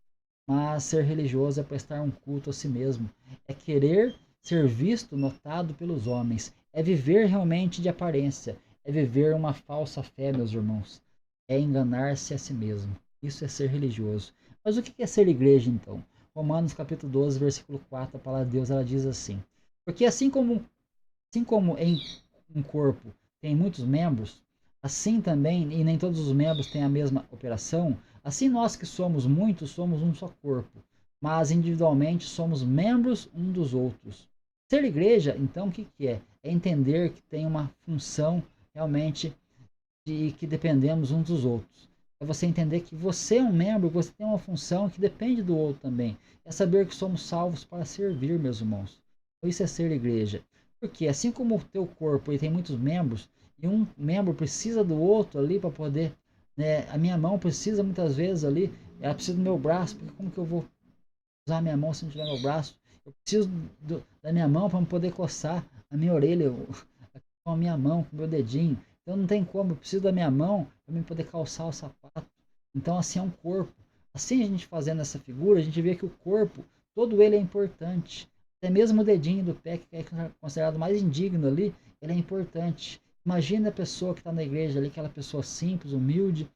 Mas ser religioso é prestar um culto a si mesmo, é querer ser visto, notado pelos homens, é viver realmente de aparência, é viver uma falsa fé, meus irmãos, é enganar-se a si mesmo. Isso é ser religioso. Mas o que é ser igreja, então? Romanos capítulo 12, versículo 4, a palavra de Deus ela diz assim: porque assim como em um corpo tem muitos membros, assim também, e nem todos os membros têm a mesma operação, assim nós que somos muitos, somos um só corpo, mas individualmente somos membros uns dos outros. Ser igreja, então, o que é? É entender que tem uma função realmente de que dependemos uns dos outros. É você entender que você é um membro, você tem uma função que depende do outro também. É saber que somos salvos para servir, meus irmãos. Isso é ser igreja. Porque assim como o teu corpo ele tem muitos membros, e um membro precisa do outro ali para poder, né, a minha mão precisa muitas vezes ali, ela precisa do meu braço, porque como que eu vou usar a minha mão se não tiver meu braço? Eu preciso da minha mão para poder coçar a minha orelha com a minha mão, com o meu dedinho. Então não tem como, eu preciso da minha mão para eu poder calçar o sapato. Então assim é um corpo. Assim a gente fazendo essa figura, a gente vê que o corpo, todo ele é importante. Até mesmo o dedinho do pé, que é considerado mais indigno ali, ele é importante. Imagina a pessoa que está na igreja ali, aquela pessoa simples, humilde,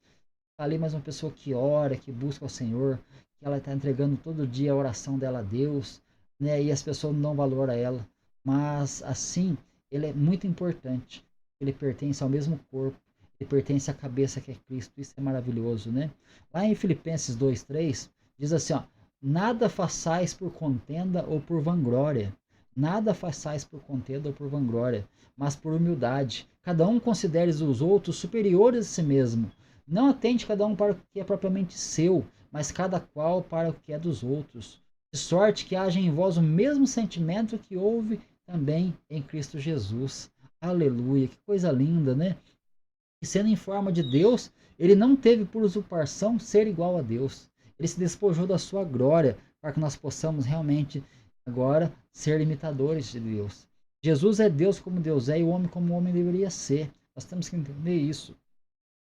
tá ali, mas uma pessoa que ora, que busca o Senhor, que ela está entregando todo dia a oração dela a Deus, né? E as pessoas não dão valor a ela. Mas assim, ele é muito importante. Ele pertence ao mesmo corpo, ele pertence à cabeça que é Cristo. Isso é maravilhoso, né? Lá em Filipenses 2:3 diz assim, ó: nada façais por contenda ou por vanglória. Nada façais por contenda ou por vanglória, mas por humildade. Cada um considere os outros superiores a si mesmo. Não atende cada um para o que é propriamente seu, mas cada qual para o que é dos outros. De sorte que haja em vós o mesmo sentimento que houve também em Cristo Jesus. Aleluia, que coisa linda, né? E sendo em forma de Deus, ele não teve por usurpação ser igual a Deus. Ele se despojou da sua glória para que nós possamos realmente agora ser imitadores de Deus. Jesus é Deus como Deus é e o homem como o homem deveria ser. Nós temos que entender isso.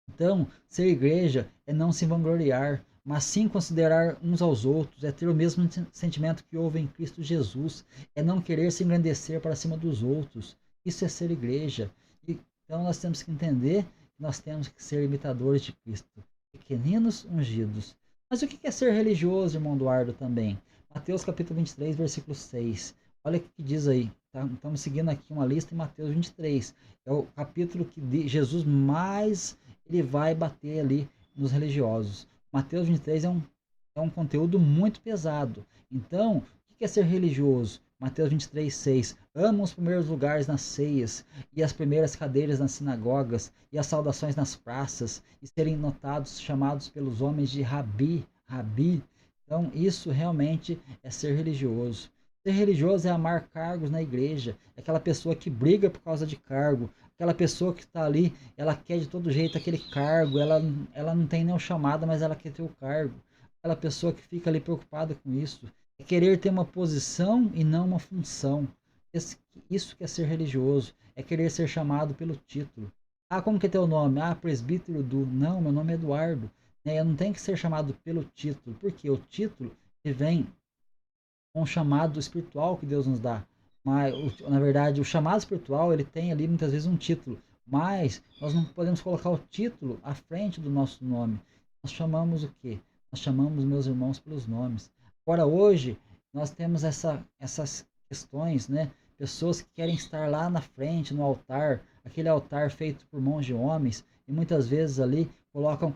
Então, ser igreja é não se vangloriar, mas sim considerar uns aos outros, é ter o mesmo sentimento que houve em Cristo Jesus, é não querer se engrandecer para cima dos outros. Isso é ser igreja. Então nós temos que entender que nós temos que ser imitadores de Cristo, pequeninos ungidos. Mas o que é ser religioso, irmão Eduardo, também? Mateus capítulo 23, versículo 6. Olha o que diz aí. Tá? Estamos seguindo aqui uma lista em Mateus 23. É o capítulo que Jesus mais ele vai bater ali nos religiosos. Mateus 23 é um conteúdo muito pesado. Então, o que é ser religioso? Mateus 23, 6. Amam os primeiros lugares nas ceias, e as primeiras cadeiras nas sinagogas, e as saudações nas praças, e serem notados, chamados pelos homens de Rabi, Rabi. Então, isso realmente é ser religioso. Ser religioso é amar cargos na igreja, é aquela pessoa que briga por causa de cargo, aquela pessoa que está ali, ela quer de todo jeito aquele cargo, ela não tem nenhum chamado, mas ela quer ter o cargo. Aquela pessoa que fica ali preocupada com isso. É querer ter uma posição e não uma função. Isso que é ser religioso. É querer ser chamado pelo título. Ah, como que é teu nome? Ah, presbítero do... Não, meu nome é Eduardo. Eu não tenho que ser chamado pelo título. Porque o título vem com o chamado espiritual que Deus nos dá. Mas, na verdade, o chamado espiritual, ele tem ali muitas vezes um título. Mas nós não podemos colocar o título à frente do nosso nome. Nós chamamos o quê? Nós chamamos meus irmãos pelos nomes. Agora, hoje, nós temos essas questões, né? Pessoas que querem estar lá na frente, no altar, aquele altar feito por mãos de homens, e muitas vezes ali colocam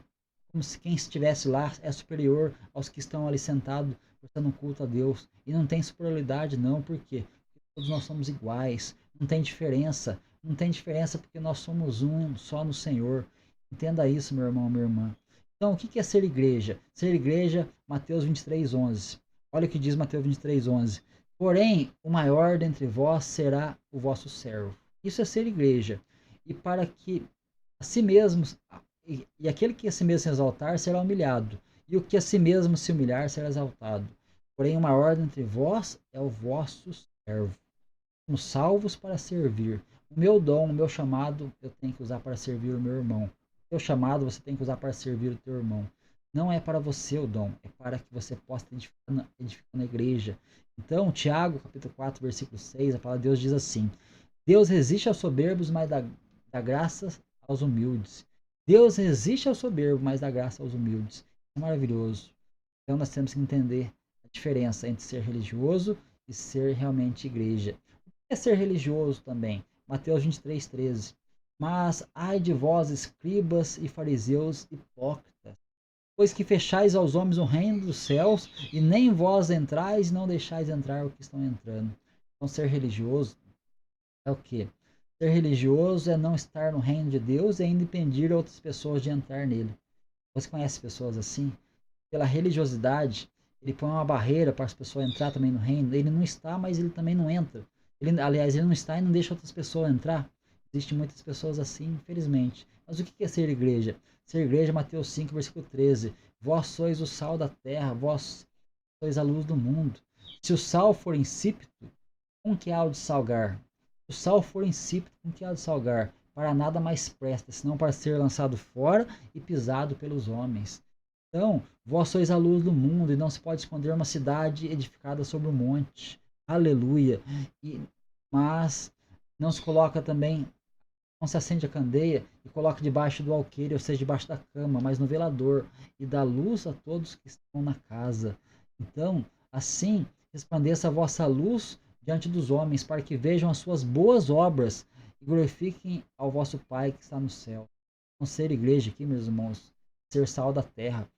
como se quem estivesse lá é superior aos que estão ali sentados prestando um culto a Deus. E não tem superioridade não, por quê? Porque todos nós somos iguais, não tem diferença. Não tem diferença porque nós somos um só no Senhor. Entenda isso, meu irmão, minha irmã. Então, o que é ser igreja? Ser igreja, Mateus 23:11. Olha o que diz Mateus 23:11. Porém, o maior dentre vós será o vosso servo. Isso é ser igreja. E para que a si mesmos, e aquele que a si mesmo se exaltar será humilhado, e o que a si mesmo se humilhar será exaltado. Porém, o maior dentre vós é o vosso servo. Somos salvos para servir. O meu dom, o meu chamado, eu tenho que usar para servir o meu irmão. O teu chamado você tem que usar para servir o teu irmão. Não é para você o dom, é para que você possa edificar na igreja. Então, Tiago, capítulo 4, versículo 6, a palavra de Deus diz assim: Deus resiste aos soberbos, mas dá graça aos humildes. Deus resiste ao soberbo, mas dá graça aos humildes. É maravilhoso. Então, nós temos que entender a diferença entre ser religioso e ser realmente igreja. O que é ser religioso também? Mateus 23:13. Mas ai de vós, escribas e fariseus hipócritas, pois que fechais aos homens o reino dos céus, e nem vós entrais, não deixais entrar o que estão entrando. Então, ser religioso é o quê? Ser religioso é não estar no reino de Deus e ainda impedir outras pessoas de entrar nele. Você conhece pessoas assim? Pela religiosidade, ele põe uma barreira para as pessoas entrar também no reino. Ele não está, mas ele também não entra. Aliás, ele não está e não deixa outras pessoas entrar. Existem muitas pessoas assim, infelizmente. Mas o que é ser igreja? Ser igreja, Mateus 5, versículo 13. Vós sois o sal da terra, vós sois a luz do mundo. Se o sal for insípido, com que há de salgar? Se o sal for insípido, com que há de salgar? Para nada mais presta, senão para ser lançado fora e pisado pelos homens. Então, vós sois a luz do mundo, e não se pode esconder uma cidade edificada sobre um monte. Aleluia. Mas não se coloca também, não se acende a candeia e coloca debaixo do alqueire, ou seja, debaixo da cama, mas no velador, e dá luz a todos que estão na casa. Então, assim, resplandeça a vossa luz diante dos homens, para que vejam as suas boas obras e glorifiquem ao vosso Pai que está no céu. Não ser igreja aqui, meus irmãos, ser sal da terra.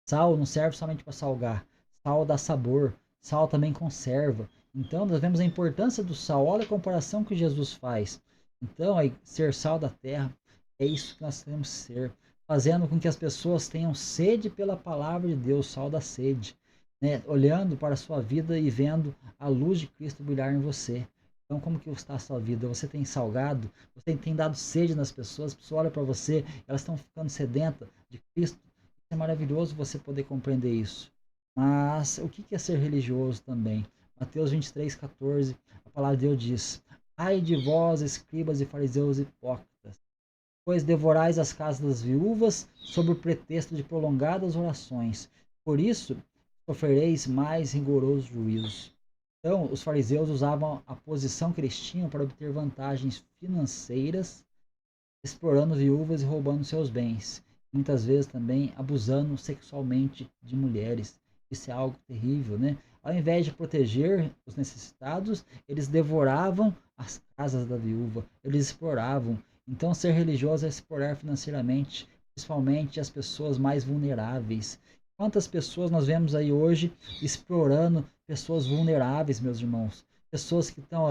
Sal não serve somente para salgar, sal dá sabor, sal também conserva. Então, nós vemos a importância do sal. Olha a comparação que Jesus faz. Então, ser sal da terra é isso que nós temos que ser, fazendo com que as pessoas tenham sede pela palavra de Deus, sal da sede, né? Olhando para a sua vida e vendo a luz de Cristo brilhar em você. Então, como que está a sua vida? Você tem salgado? Você tem dado sede nas pessoas? As pessoas olham para você, elas estão ficando sedentas de Cristo. É maravilhoso você poder compreender isso. Mas o que é ser religioso também? Mateus 23:14, a palavra de Deus diz: Ai de vós, escribas e fariseus hipócritas, pois devorais as casas das viúvas sob o pretexto de prolongadas orações. Por isso, sofrereis mais rigoroso juízo. Então, os fariseus usavam a posição que eles tinham para obter vantagens financeiras, explorando viúvas e roubando seus bens. Muitas vezes também abusando sexualmente de mulheres. Isso é algo terrível, né? Ao invés de proteger os necessitados, eles devoravam as casas da viúva, eles exploravam. Então, ser religioso é explorar financeiramente, principalmente as pessoas mais vulneráveis. Quantas pessoas nós vemos aí hoje explorando pessoas vulneráveis, meus irmãos? Pessoas que estão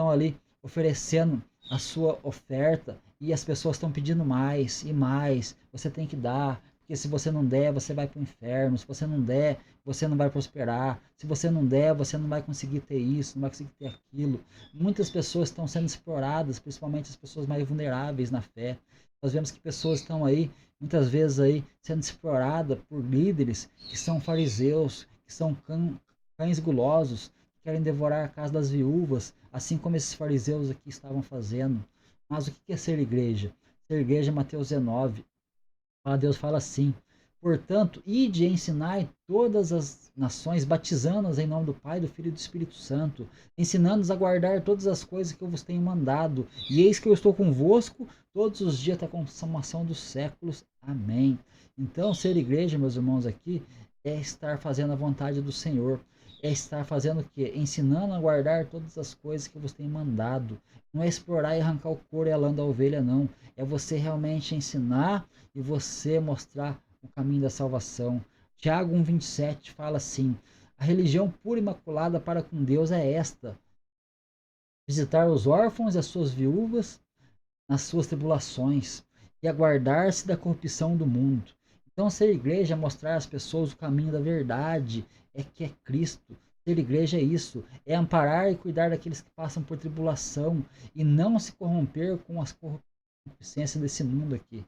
ali oferecendo a sua oferta e as pessoas estão pedindo mais e mais. Você tem que dar, porque se você não der, você vai para o inferno. Se você não der, você não vai prosperar. Se você não der, você não vai conseguir ter isso, não vai conseguir ter aquilo. Muitas pessoas estão sendo exploradas, principalmente as pessoas mais vulneráveis na fé. Nós vemos que pessoas estão aí, muitas vezes aí, sendo exploradas por líderes que são fariseus, que são cães gulosos, que querem devorar a casa das viúvas, assim como esses fariseus aqui estavam fazendo. Mas o que é ser igreja? Ser igreja, Mateus 19. Deus fala assim: portanto, ide e ensinai todas as nações, batizando-as em nome do Pai, do Filho e do Espírito Santo, ensinando-os a guardar todas as coisas que eu vos tenho mandado. E eis que eu estou convosco todos os dias até a consumação dos séculos. Amém. Então, ser igreja, meus irmãos, aqui é estar fazendo a vontade do Senhor. é estar fazendo o quê? Ensinando a guardar todas as coisas que você tem mandado. Não é explorar e arrancar o couro e a lã da ovelha, não. É você realmente ensinar e você mostrar o caminho da salvação. Tiago 1,27 fala assim: a religião pura e imaculada para com Deus é esta: visitar os órfãos e as suas viúvas nas suas tribulações e aguardar-se da corrupção do mundo. Então, ser igreja é mostrar às pessoas o caminho da verdade, é que é Cristo. Ser igreja é isso, é amparar e cuidar daqueles que passam por tribulação e não se corromper com as corrupções desse mundo aqui.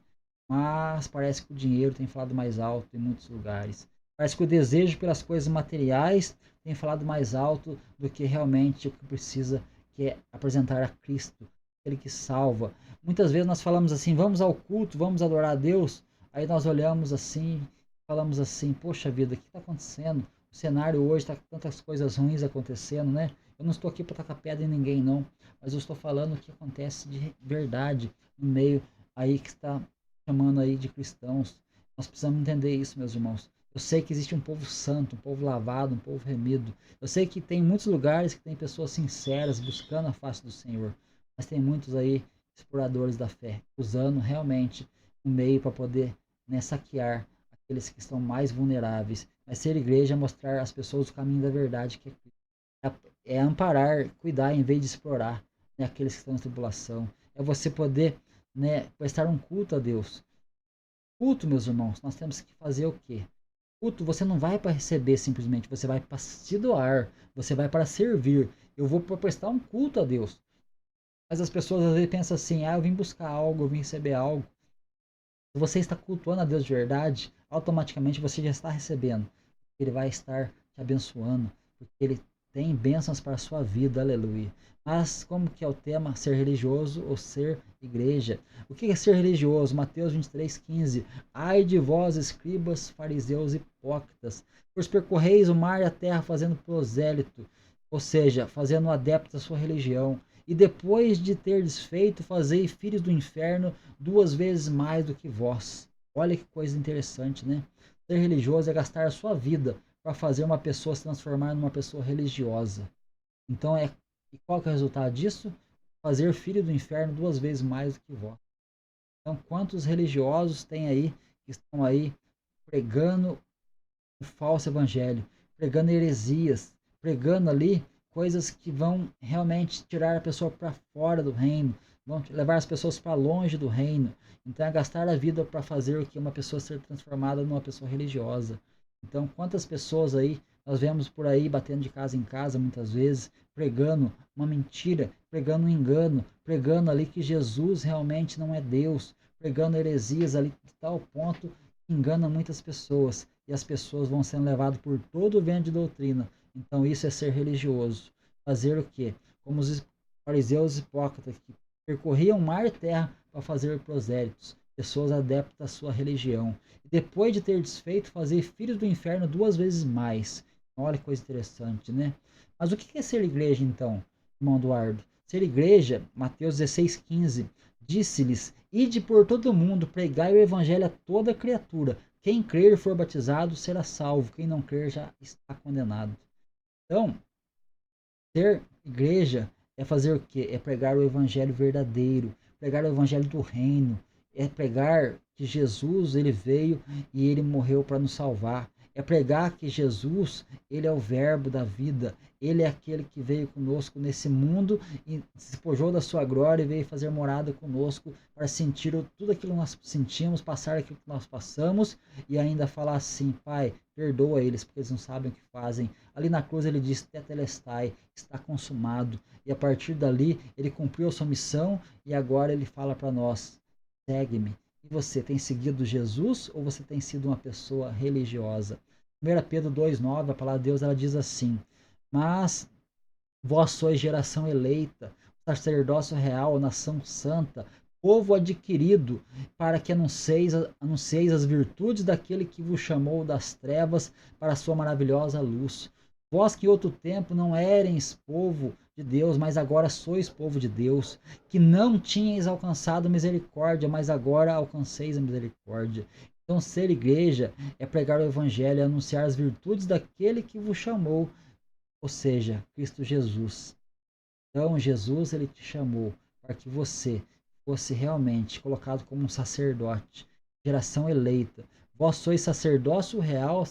Mas parece que o dinheiro tem falado mais alto em muitos lugares. Parece que o desejo pelas coisas materiais tem falado mais alto do que realmente o que precisa, que é apresentar a Cristo, aquele que salva. Muitas vezes nós falamos assim, vamos ao culto, vamos adorar a Deus. Aí nós olhamos assim, falamos assim, poxa vida, o que está acontecendo? O cenário hoje está com tantas coisas ruins acontecendo, né? Eu não estou aqui para tacar pedra em ninguém, não. Mas eu estou falando o que acontece de verdade no meio aí que está chamando aí de cristãos. Nós precisamos entender isso, meus irmãos. Eu sei que existe um povo santo, um povo lavado, um povo remido. Eu sei que tem muitos lugares que tem pessoas sinceras buscando a face do Senhor. Mas tem muitos aí exploradores da fé, usando realmente o meio para poder, né, saquear aqueles que estão mais vulneráveis. Mas ser igreja é mostrar às pessoas o caminho da verdade, que é amparar, cuidar em vez de explorar, né, aqueles que estão em tribulação. É você poder, né, prestar um culto a Deus. Culto, meus irmãos, nós temos que fazer o quê? Culto, você não vai para receber simplesmente, você vai para se doar, você vai para servir. Eu vou para prestar um culto a Deus. Mas as pessoas às vezes pensam assim, eu vim buscar algo, eu vim receber algo. Se você está cultuando a Deus de verdade, automaticamente você já está recebendo. Ele vai estar te abençoando, porque Ele tem bênçãos para a sua vida, aleluia. Mas como que é o tema? Ser religioso ou ser igreja? O que é ser religioso? Mateus 23,15. Ai de vós, escribas, fariseus, hipócritas, pois percorreis o mar e a terra fazendo prosélito, ou seja, fazendo adepto à sua religião. E depois de ter desfeito, fazei filhos do inferno 2 vezes mais do que vós. Olha que coisa interessante, né? Ser religioso é gastar a sua vida para fazer uma pessoa se transformar numa pessoa religiosa. Então, e qual que é o resultado disso? Fazer filho do inferno 2 vezes mais do que vós. Então, quantos religiosos tem aí que estão aí pregando o falso evangelho, pregando heresias, pregando ali coisas que vão realmente tirar a pessoa para fora do reino, vão levar as pessoas para longe do reino. Então é gastar a vida para fazer o que uma pessoa ser transformada numa pessoa religiosa. Então quantas pessoas aí nós vemos por aí batendo de casa em casa muitas vezes, pregando uma mentira, pregando um engano, pregando ali que Jesus realmente não é Deus, pregando heresias ali de tal ponto que engana muitas pessoas. E as pessoas vão sendo levadas por todo o vento de doutrina. Então isso é ser religioso. Fazer o quê? Como os fariseus hipócritas que percorriam mar e terra para fazer prosélitos, pessoas adeptas à sua religião. E depois de ter desfeito, fazer filhos do inferno 2 vezes mais. Olha que coisa interessante, né? Mas o que é ser igreja então, irmão Eduardo? Ser igreja, Mateus 16,15, disse-lhes: ide por todo mundo, pregai o evangelho a toda criatura. Quem crer e for batizado será salvo, quem não crer já está condenado. Então, ser igreja é fazer o quê? É pregar o evangelho verdadeiro, pregar o evangelho do reino, é pregar que Jesus ele veio e ele morreu para nos salvar. É pregar que Jesus, ele é o verbo da vida, ele é aquele que veio conosco nesse mundo e se despojou da sua glória e veio fazer morada conosco para sentir tudo aquilo que nós sentimos, passar aquilo que nós passamos e ainda falar assim: Pai, perdoa eles porque eles não sabem o que fazem. Ali na cruz ele diz: Tetelestai, está consumado. E a partir dali ele cumpriu a sua missão e agora ele fala para nós: segue-me. E você tem seguido Jesus ou você tem sido uma pessoa religiosa? 1 Pedro 2,9, a palavra de Deus ela diz assim: mas vós sois geração eleita, sacerdócio real, nação santa, povo adquirido, para que anuncieis as virtudes daquele que vos chamou das trevas para a sua maravilhosa luz. Vós que em outro tempo não éreis povo de Deus, mas agora sois povo de Deus, que não tinhais alcançado misericórdia, mas agora alcanceis a misericórdia. Então ser igreja é pregar o evangelho, é anunciar as virtudes daquele que vos chamou ou seja, Cristo Jesus. Então Jesus ele te chamou para que você fosse realmente colocado como um sacerdote, geração eleita. Vós sois sacerdócio real,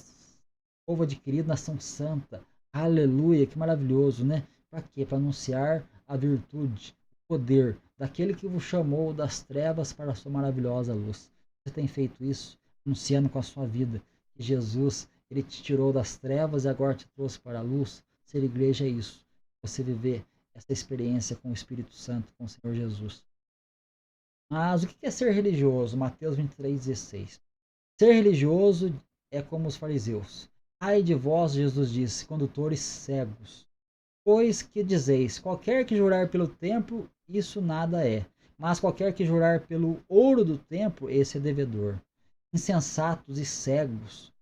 povo adquirido, nação santa. Aleluia, que maravilhoso, né? Para quê? Para anunciar a virtude, o poder daquele que vos chamou das trevas para a sua maravilhosa luz. Você tem feito isso, anunciando com a sua vida que Jesus, ele te tirou das trevas e agora te trouxe para a luz. Ser igreja é isso. Você viver essa experiência com o Espírito Santo, com o Senhor Jesus. Mas o que é ser religioso? Mateus 23:16. Ser religioso é como os fariseus. Ai de vós, Jesus disse, condutores cegos. Pois que dizeis, qualquer que jurar pelo templo, isso nada é. Mas qualquer que jurar pelo ouro do templo, esse é devedor. Insensatos e cegos.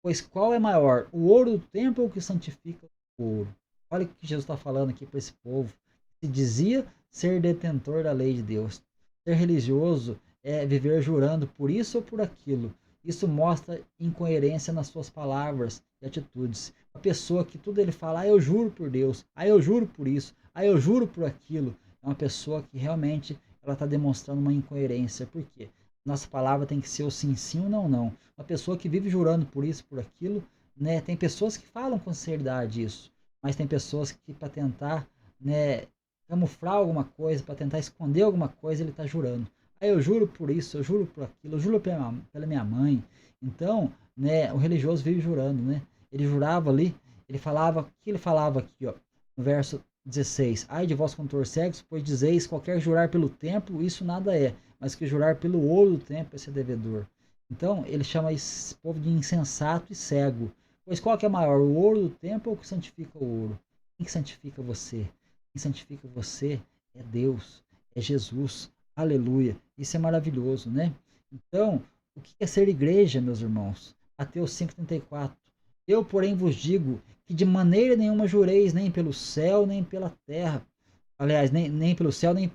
Pois qual é maior, o ouro do templo ou o que santifica o ouro? Olha o que Jesus está falando aqui para esse povo. Se dizia ser detentor da lei de Deus. Ser religioso é viver jurando por isso ou por aquilo. Isso mostra incoerência nas suas palavras e atitudes. A pessoa que tudo ele fala, eu juro por Deus, eu juro por isso, eu juro por aquilo, é uma pessoa que realmente ela está demonstrando uma incoerência. Por quê? Nossa palavra tem que ser o sim, sim ou não, não. Uma pessoa que vive jurando por isso, por aquilo, né? Tem pessoas que falam com sinceridade isso, mas tem pessoas que para tentar, né, camuflar alguma coisa, para tentar esconder alguma coisa, ele está jurando. Eu juro por isso, eu juro por aquilo, eu juro pela minha mãe. Então, né, o religioso vive jurando, né? Ele jurava ali, ele falava, o que ele falava aqui, ó, no verso 16. Ai de vós condutores cegos, pois dizeis, qualquer jurar pelo templo, isso nada é, mas que jurar pelo ouro do templo, esse é devedor. Então, ele chama esse povo de insensato e cego. Pois qual que é maior, o ouro do templo ou o que santifica o ouro? Quem que santifica você? Quem santifica você é Deus, é Jesus. Aleluia. Isso é maravilhoso, né? Então, o que é ser igreja, meus irmãos? Mateus 5,34. Eu, porém, vos digo que de maneira nenhuma jureis nem pelo céu, nem pela terra. Aliás, nem pelo céu, nem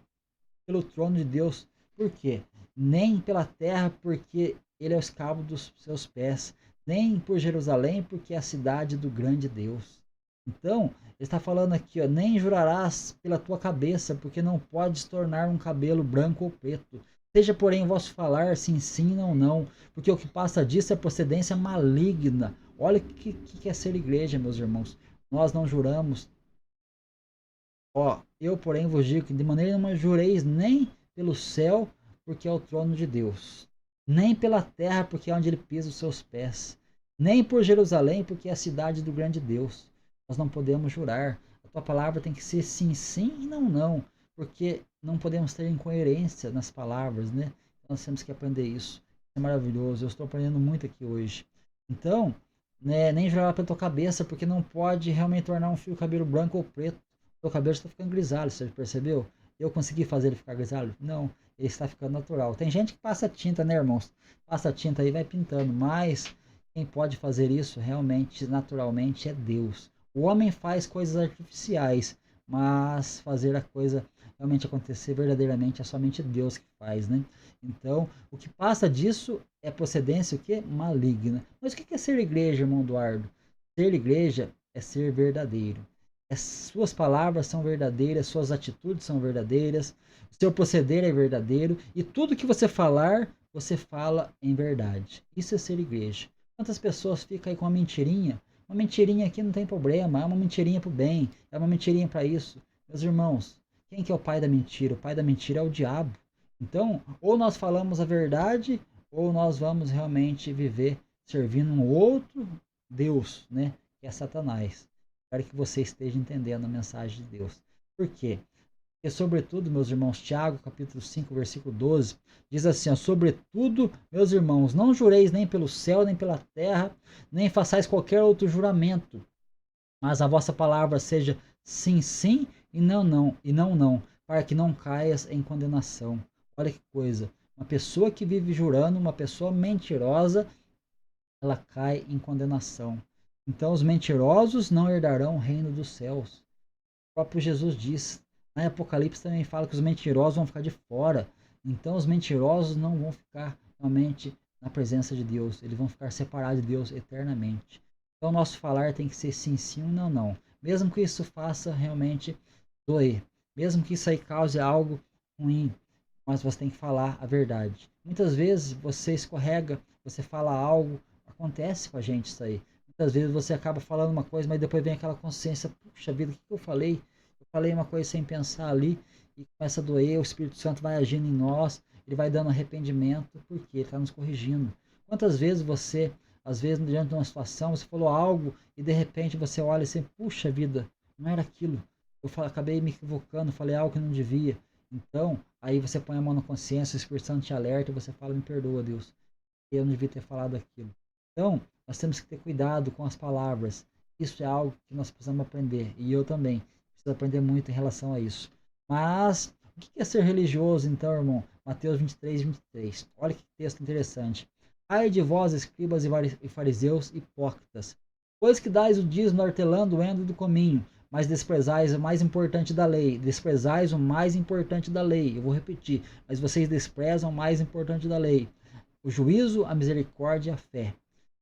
pelo trono de Deus. Por quê? Nem pela terra, porque ele é o escabo dos seus pés. Nem por Jerusalém, porque é a cidade do grande Deus. Então, ele está falando aqui, ó, nem jurarás pela tua cabeça, porque não podes tornar um cabelo branco ou preto. Seja, porém, o vosso falar sim, sim, não, não, porque o que passa disso é procedência maligna. Olha o que é ser igreja, meus irmãos. Nós não juramos. Ó, eu, porém, vos digo que de maneira nenhuma jureis nem pelo céu, porque é o trono de Deus, nem pela terra, porque é onde ele pisa os seus pés, nem por Jerusalém, porque é a cidade do grande Deus. Nós não podemos jurar. A tua palavra tem que ser sim, sim e não, não. Porque não podemos ter incoerência nas palavras, né? Nós temos que aprender isso. É maravilhoso. Eu estou aprendendo muito aqui hoje. Então, né, nem jurar pela tua cabeça, porque não pode realmente tornar um fio de cabelo branco ou preto. O teu cabelo está ficando grisalho, você percebeu? Eu consegui fazer ele ficar grisalho? Não, ele está ficando natural. Tem gente que passa tinta, né, irmãos? Passa tinta aí e vai pintando, mas quem pode fazer isso realmente, naturalmente, é Deus. O homem faz coisas artificiais, mas fazer a coisa realmente acontecer verdadeiramente é somente Deus que faz, né? Então, o que passa disso é procedência o quê? Maligna. Mas o que é ser igreja, irmão Eduardo? Ser igreja é ser verdadeiro. Suas palavras são verdadeiras, suas atitudes são verdadeiras, o seu proceder é verdadeiro e tudo que você falar, você fala em verdade. Isso é ser igreja. Quantas pessoas ficam aí com uma mentirinha? Uma mentirinha aqui não tem problema, é uma mentirinha para o bem, é uma mentirinha para isso. Meus irmãos, quem que é o pai da mentira? O pai da mentira é o diabo. Então, ou nós falamos a verdade, ou nós vamos realmente viver servindo um outro Deus, né? Que é Satanás. Espero que você esteja entendendo a mensagem de Deus. Por quê? Porque, sobretudo, meus irmãos, Tiago, capítulo 5, versículo 12, diz assim, ó, sobretudo, meus irmãos, não jureis nem pelo céu, nem pela terra, nem façais qualquer outro juramento, mas a vossa palavra seja sim, sim, e não, não, e não, não, para que não caias em condenação. Olha que coisa, uma pessoa que vive jurando, uma pessoa mentirosa, ela cai em condenação. Então, os mentirosos não herdarão o reino dos céus. O próprio Jesus diz. Na Apocalipse também fala que os mentirosos vão ficar de fora. Então, os mentirosos não vão ficar realmente na presença de Deus. Eles vão ficar separados de Deus eternamente. Então, nosso falar tem que ser sim, sim ou não, não. mesmo que isso faça realmente doer, mesmo que isso aí cause algo ruim, mas você tem que falar a verdade. Muitas vezes você escorrega, você fala algo, acontece com a gente isso aí. Muitas vezes você acaba falando uma coisa, mas depois vem aquela consciência, puxa vida, o que eu falei? Eu falei uma coisa sem pensar ali e começa a doer, o Espírito Santo vai agindo em nós, ele vai dando arrependimento, porque ele está nos corrigindo. Quantas vezes você, às vezes, diante de uma situação, você falou algo e de repente você olha assim, puxa vida, não era aquilo. Acabei me equivocando, falei algo que não devia. Então, aí você põe a mão na consciência, o Espírito Santo te alerta e você fala, me perdoa, Deus. Eu não devia ter falado aquilo. Então, nós temos que ter cuidado com as palavras. Isso é algo que nós precisamos aprender. E eu também preciso aprender muito em relação a isso. Mas, o que é ser religioso, então, irmão? Mateus 23, 23. Olha que texto interessante. Ai de vós, escribas e fariseus hipócritas, pois que dais o dízimo da hortelã, do endo e do cominho, mas desprezais o mais importante da lei. Desprezais o mais importante da lei. Eu vou repetir. Mas vocês desprezam o mais importante da lei. O juízo, a misericórdia e a fé.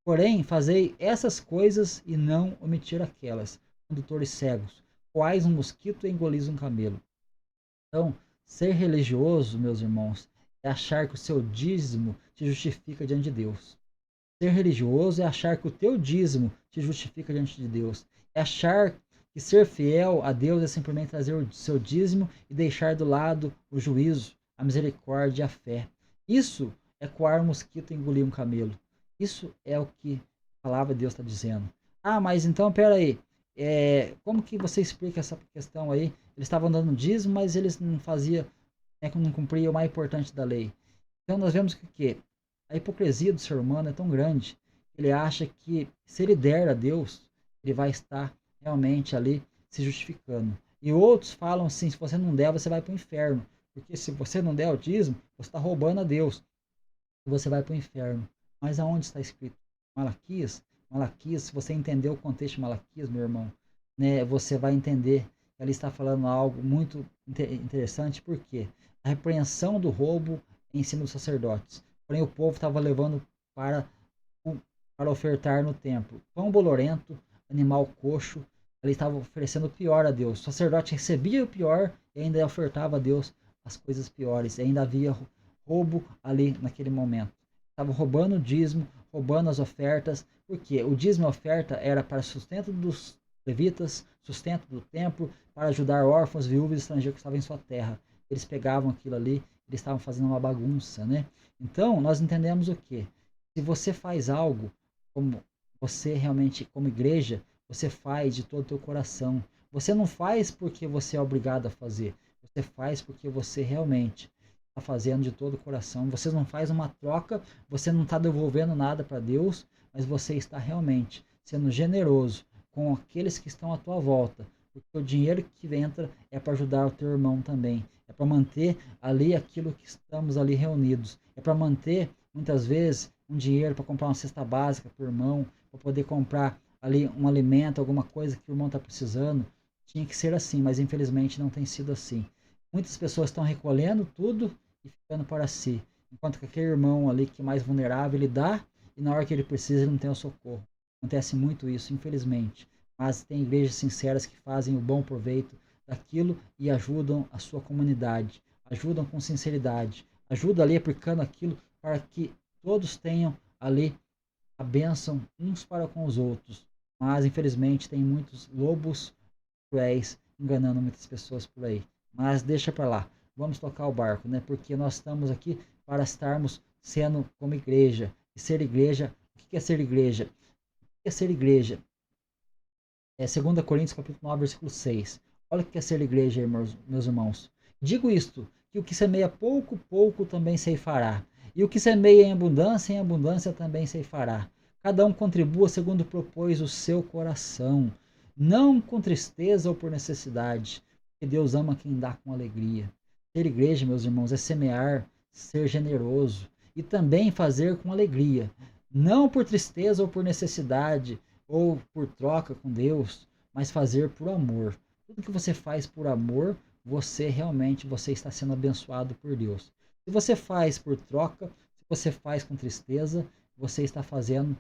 Porém, fazei essas coisas e não omitir aquelas. Condutores cegos, quais um mosquito engolis um camelo. Então, ser religioso, meus irmãos, é achar que o seu dízimo te justifica diante de Deus. Ser religioso é achar que o teu dízimo te justifica diante de Deus. É achar que ser fiel a Deus é simplesmente trazer o seu dízimo e deixar do lado o juízo, a misericórdia e a fé. Isso é coar um mosquito e engolir um camelo. Isso é o que a palavra de Deus está dizendo. Ah, mas então, peraí, como que você explica essa questão aí? Eles estavam dando dízimo, mas eles não faziam, não cumpriam o mais importante da lei. Então nós vemos que a hipocrisia do ser humano é tão grande, ele acha que se ele der a Deus, ele vai estar realmente ali se justificando. E outros falam assim, se você não der, você vai para o inferno. Porque se você não der o dízimo, você está roubando a Deus. E você vai para o inferno. Mas aonde está escrito? Malaquias? Malaquias, se você entender o contexto de Malaquias, meu irmão, né, você vai entender que ali está falando algo muito interessante, porque a repreensão do roubo em cima dos sacerdotes. Porém, o povo estava levando para ofertar no templo pão bolorento, animal coxo. Ele estava oferecendo o pior a Deus. O sacerdote recebia o pior e ainda ofertava a Deus as coisas piores. E ainda havia roubo ali naquele momento. Estava roubando o dízimo, roubando as ofertas, porque o dízimo e a oferta era para sustento dos levitas, sustento do templo, para ajudar órfãos, viúvas e estrangeiros que estavam em sua terra. Eles pegavam aquilo ali, eles estavam fazendo uma bagunça, né? Então, nós entendemos o quê? Se você faz algo, como você realmente, como igreja, você faz de todo o teu coração. Você não faz porque você é obrigado a fazer. Você faz porque você realmente está fazendo de todo o coração. Você não faz uma troca, você não está devolvendo nada para Deus, mas você está realmente sendo generoso com aqueles que estão à tua volta. Porque o dinheiro que entra é para ajudar o teu irmão também. É para manter ali aquilo que estamos ali reunidos. É para manter, muitas vezes, um dinheiro para comprar uma cesta básica para o irmão, para poder comprar ali um alimento, alguma coisa que o irmão está precisando. Tinha que ser assim, mas infelizmente não tem sido assim. Muitas pessoas estão recolhendo tudo e ficando para si. Enquanto que aquele irmão ali que é mais vulnerável, ele dá e na hora que ele precisa ele não tem o socorro. Acontece muito isso, infelizmente. Mas tem igrejas sinceras que fazem o bom proveito daquilo e ajudam a sua comunidade. Ajudam com sinceridade. Ajudam ali aplicando aquilo para que todos tenham ali a bênção uns para com os outros. Mas infelizmente tem muitos lobos cruéis enganando muitas pessoas por aí. Mas deixa para lá. Vamos tocar o barco, né? Porque nós estamos aqui para estarmos sendo como igreja. E ser igreja, o que é ser igreja? O que é ser igreja? É 2 Coríntios capítulo 9, versículo 6. Olha o que é ser igreja, meus irmãos. Digo isto, que o que semeia pouco, pouco também ceifará. E o que semeia em abundância também ceifará. Cada um contribua segundo propôs o seu coração, não com tristeza ou por necessidade, porque Deus ama quem dá com alegria. Ser igreja, meus irmãos, é semear, ser generoso e também fazer com alegria, não por tristeza ou por necessidade ou por troca com Deus, mas fazer por amor. Tudo que você faz por amor, você está sendo abençoado por Deus. Se você faz por troca, se você faz com tristeza, você está fazendo,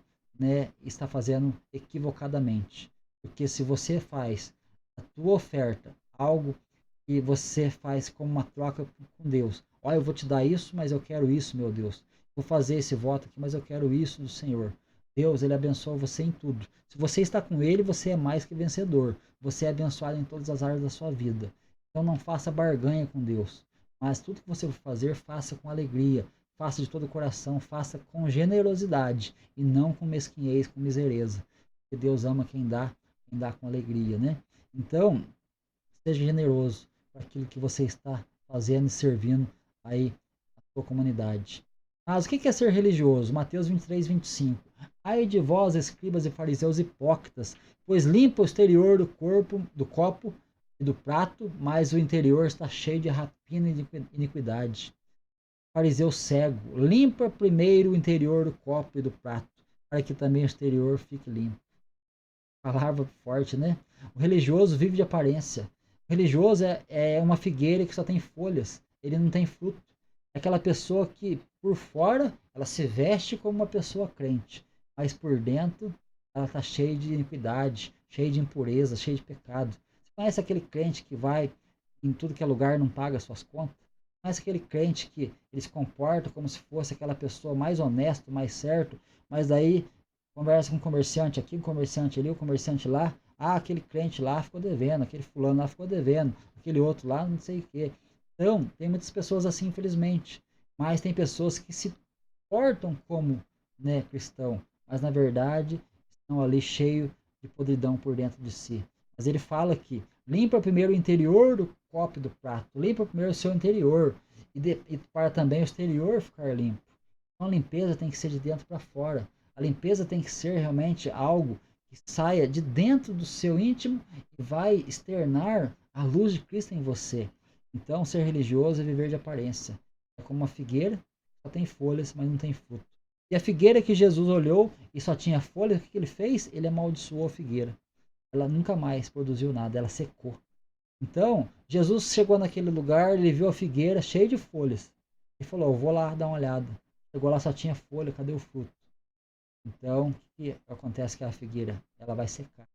está fazendo equivocadamente. Porque se você faz a tua oferta, algo que você faz como uma troca com Deus. Olha, eu vou te dar isso, mas eu quero isso, meu Deus. Vou fazer esse voto aqui, mas eu quero isso do Senhor. Deus, Ele abençoa você em tudo. Se você está com Ele, você é mais que vencedor. Você é abençoado em todas as áreas da sua vida. Então não faça barganha com Deus. Mas tudo que você for fazer, faça com alegria. Faça de todo o coração. Faça com generosidade. E não com mesquinhez, com misereza. Porque Deus ama quem dá com alegria, né? Então, seja generoso com aquilo que você está fazendo e servindo aí a sua comunidade. Mas o que é ser religioso? Mateus 23, 25. Ai de vós, escribas e fariseus hipócritas, pois limpa o exterior do copo e do prato, mas o interior está cheio de rapina e de iniquidade. Fariseu cego, limpa primeiro o interior do copo e do prato, para que também o exterior fique limpo. Palavra forte, né? O religioso vive de aparência. O religioso é uma figueira que só tem folhas, ele não tem fruto. É aquela pessoa que, por fora, ela se veste como uma pessoa crente, mas por dentro, ela está cheia de iniquidade, cheia de impureza, cheia de pecado. Você conhece aquele crente que vai em tudo que é lugar e não paga suas contas? Conhece aquele crente que ele se comporta como se fosse aquela pessoa mais honesta, mais certo, mas daí conversa com um comerciante aqui, um comerciante ali, um comerciante lá. Ah, aquele crente lá ficou devendo, aquele fulano lá ficou devendo, aquele outro lá não sei o quê. Então, tem muitas pessoas assim, infelizmente. Mas tem pessoas que se portam como, né, cristão, mas na verdade estão ali cheio de podridão por dentro de si. Mas ele fala que limpa primeiro o interior do copo e do prato, limpa primeiro o seu interior e para também o exterior ficar limpo. Então a limpeza tem que ser de dentro para fora. A limpeza tem que ser realmente algo que saia de dentro do seu íntimo e vai externar a luz de Cristo em você. Então, ser religioso é viver de aparência. É como uma figueira, só tem folhas, mas não tem fruto. E a figueira que Jesus olhou e só tinha folhas, o que ele fez? Ele amaldiçoou a figueira. Ela nunca mais produziu nada, ela secou. Então, Jesus chegou naquele lugar, ele viu a figueira cheia de folhas. Ele falou, eu vou lá dar uma olhada. Chegou lá, só tinha folha, cadê o fruto? Então, o que acontece com a figueira? Ela vai secar.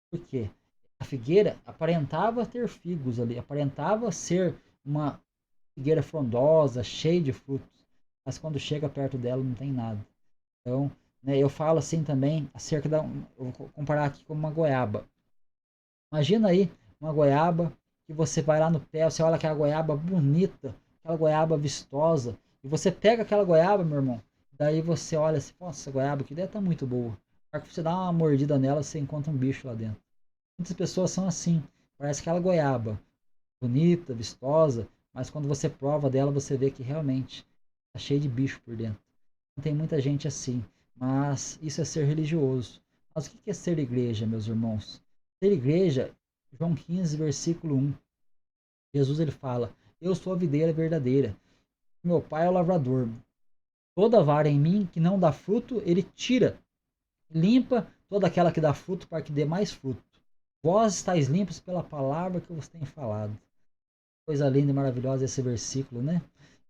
Por quê? A figueira aparentava ter figos ali, aparentava ser uma figueira frondosa, cheia de frutos, mas quando chega perto dela não tem nada. Então, né, eu falo assim também acerca da, eu vou comparar aqui com uma goiaba. Imagina aí uma goiaba que você vai lá no pé, você olha aquela goiaba bonita, aquela goiaba vistosa, e você pega aquela goiaba, meu irmão, daí você olha assim, nossa, essa goiaba aqui deve estar muito boa. Para que você dá uma mordida nela, você encontra um bicho lá dentro. Muitas pessoas são assim, parece aquela goiaba, bonita, vistosa, mas quando você prova dela, você vê que realmente está cheio de bicho por dentro. Não tem muita gente assim, mas isso é ser religioso. Mas o que é ser igreja, meus irmãos? Ser igreja, João 15, versículo 1. Jesus ele fala, eu sou a videira verdadeira, meu pai é o lavrador. Toda vara em mim que não dá fruto, ele tira, limpa toda aquela que dá fruto para que dê mais fruto. Vós estáis limpos pela palavra que eu vos tenho falado. Coisa linda e maravilhosa esse versículo, né?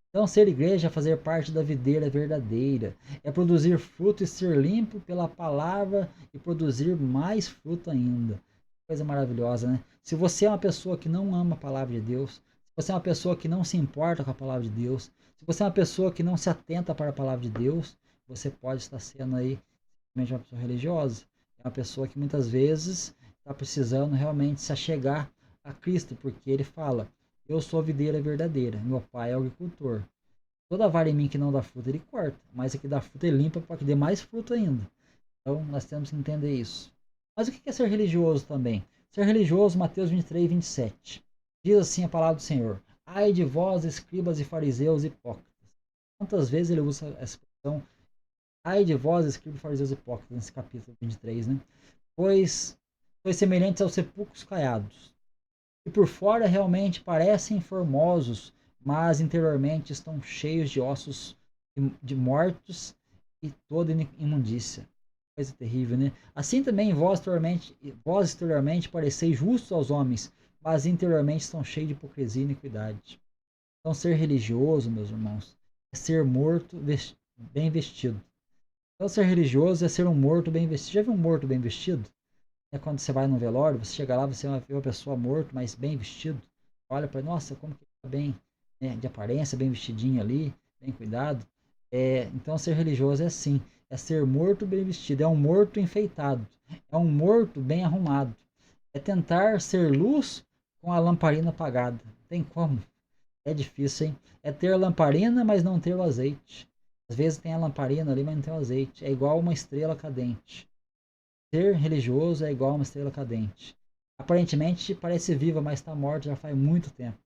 Então, ser igreja é fazer parte da videira verdadeira. É produzir fruto e ser limpo pela palavra e produzir mais fruto ainda. Coisa maravilhosa, né? Se você é uma pessoa que não ama a palavra de Deus, se você é uma pessoa que não se importa com a palavra de Deus, se você é uma pessoa que não se atenta para a palavra de Deus, você pode estar sendo aí simplesmente uma pessoa religiosa. É uma pessoa que muitas vezes está precisando realmente se achegar a Cristo, porque ele fala, eu sou a videira verdadeira, meu pai é o agricultor. Toda vara em mim que não dá fruto, ele corta, mas a que dá fruto, ele limpa para que dê mais fruto ainda. Então, nós temos que entender isso. Mas o que é ser religioso também? Ser religioso, Mateus 23, 27. Diz assim a palavra do Senhor, ai de vós, escribas e fariseus hipócritas. Quantas vezes ele usa essa expressão, ai de vós, escribas e fariseus hipócritas, nesse capítulo 23, né? Pois sois semelhantes aos sepulcros caiados, que por fora realmente parecem formosos, mas interiormente estão cheios de ossos de mortos e toda imundícia. Coisa terrível, né? Assim também vós exteriormente pareceis justos aos homens, mas interiormente estão cheios de hipocrisia e iniquidade. Então ser religioso, meus irmãos, é ser morto bem vestido. Então ser religioso é ser um morto bem vestido. Já viu um morto bem vestido? Quando você vai no velório, você chega lá, você vê uma pessoa morta, mas bem vestido. Olha para, nossa, como que está bem, né, de aparência, bem vestidinho ali, bem cuidado. Então, ser religioso é assim, é ser morto bem vestido, é um morto enfeitado, é um morto bem arrumado. É tentar ser luz com a lamparina apagada. Tem como? É difícil, hein? É ter a lamparina, mas não ter o azeite. Às vezes tem a lamparina ali, mas não tem o azeite. É igual uma estrela cadente. Ser religioso é igual uma estrela cadente. Aparentemente parece viva, mas está morta já faz muito tempo.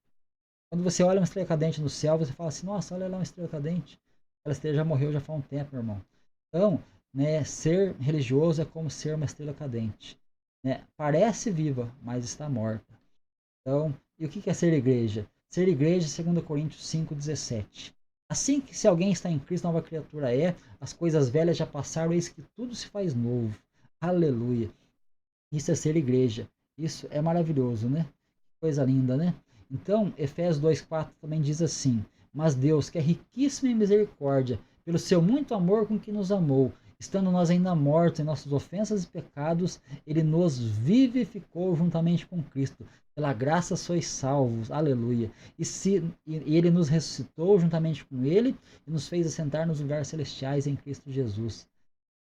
Quando você olha uma estrela cadente no céu, você fala assim, nossa, olha lá uma estrela cadente. Aquela estrela já morreu já faz um tempo, meu irmão. Então, né, ser religioso é como ser uma estrela cadente. Né? Parece viva, mas está morta. Então, e o que é ser igreja? Ser igreja, 2 Coríntios 5,17. Assim que se alguém está em Cristo, nova criatura é, as coisas velhas já passaram, eis que tudo se faz novo. Aleluia. Isso é ser igreja. Isso é maravilhoso, né? Coisa linda, né? Então, Efésios 2,4 também diz assim: mas Deus, que é riquíssimo em misericórdia, pelo seu muito amor com que nos amou, estando nós ainda mortos em nossas ofensas e pecados, ele nos vivificou juntamente com Cristo. Pela graça sois salvos, aleluia. E ele nos ressuscitou juntamente com ele e nos fez assentar nos lugares celestiais em Cristo Jesus.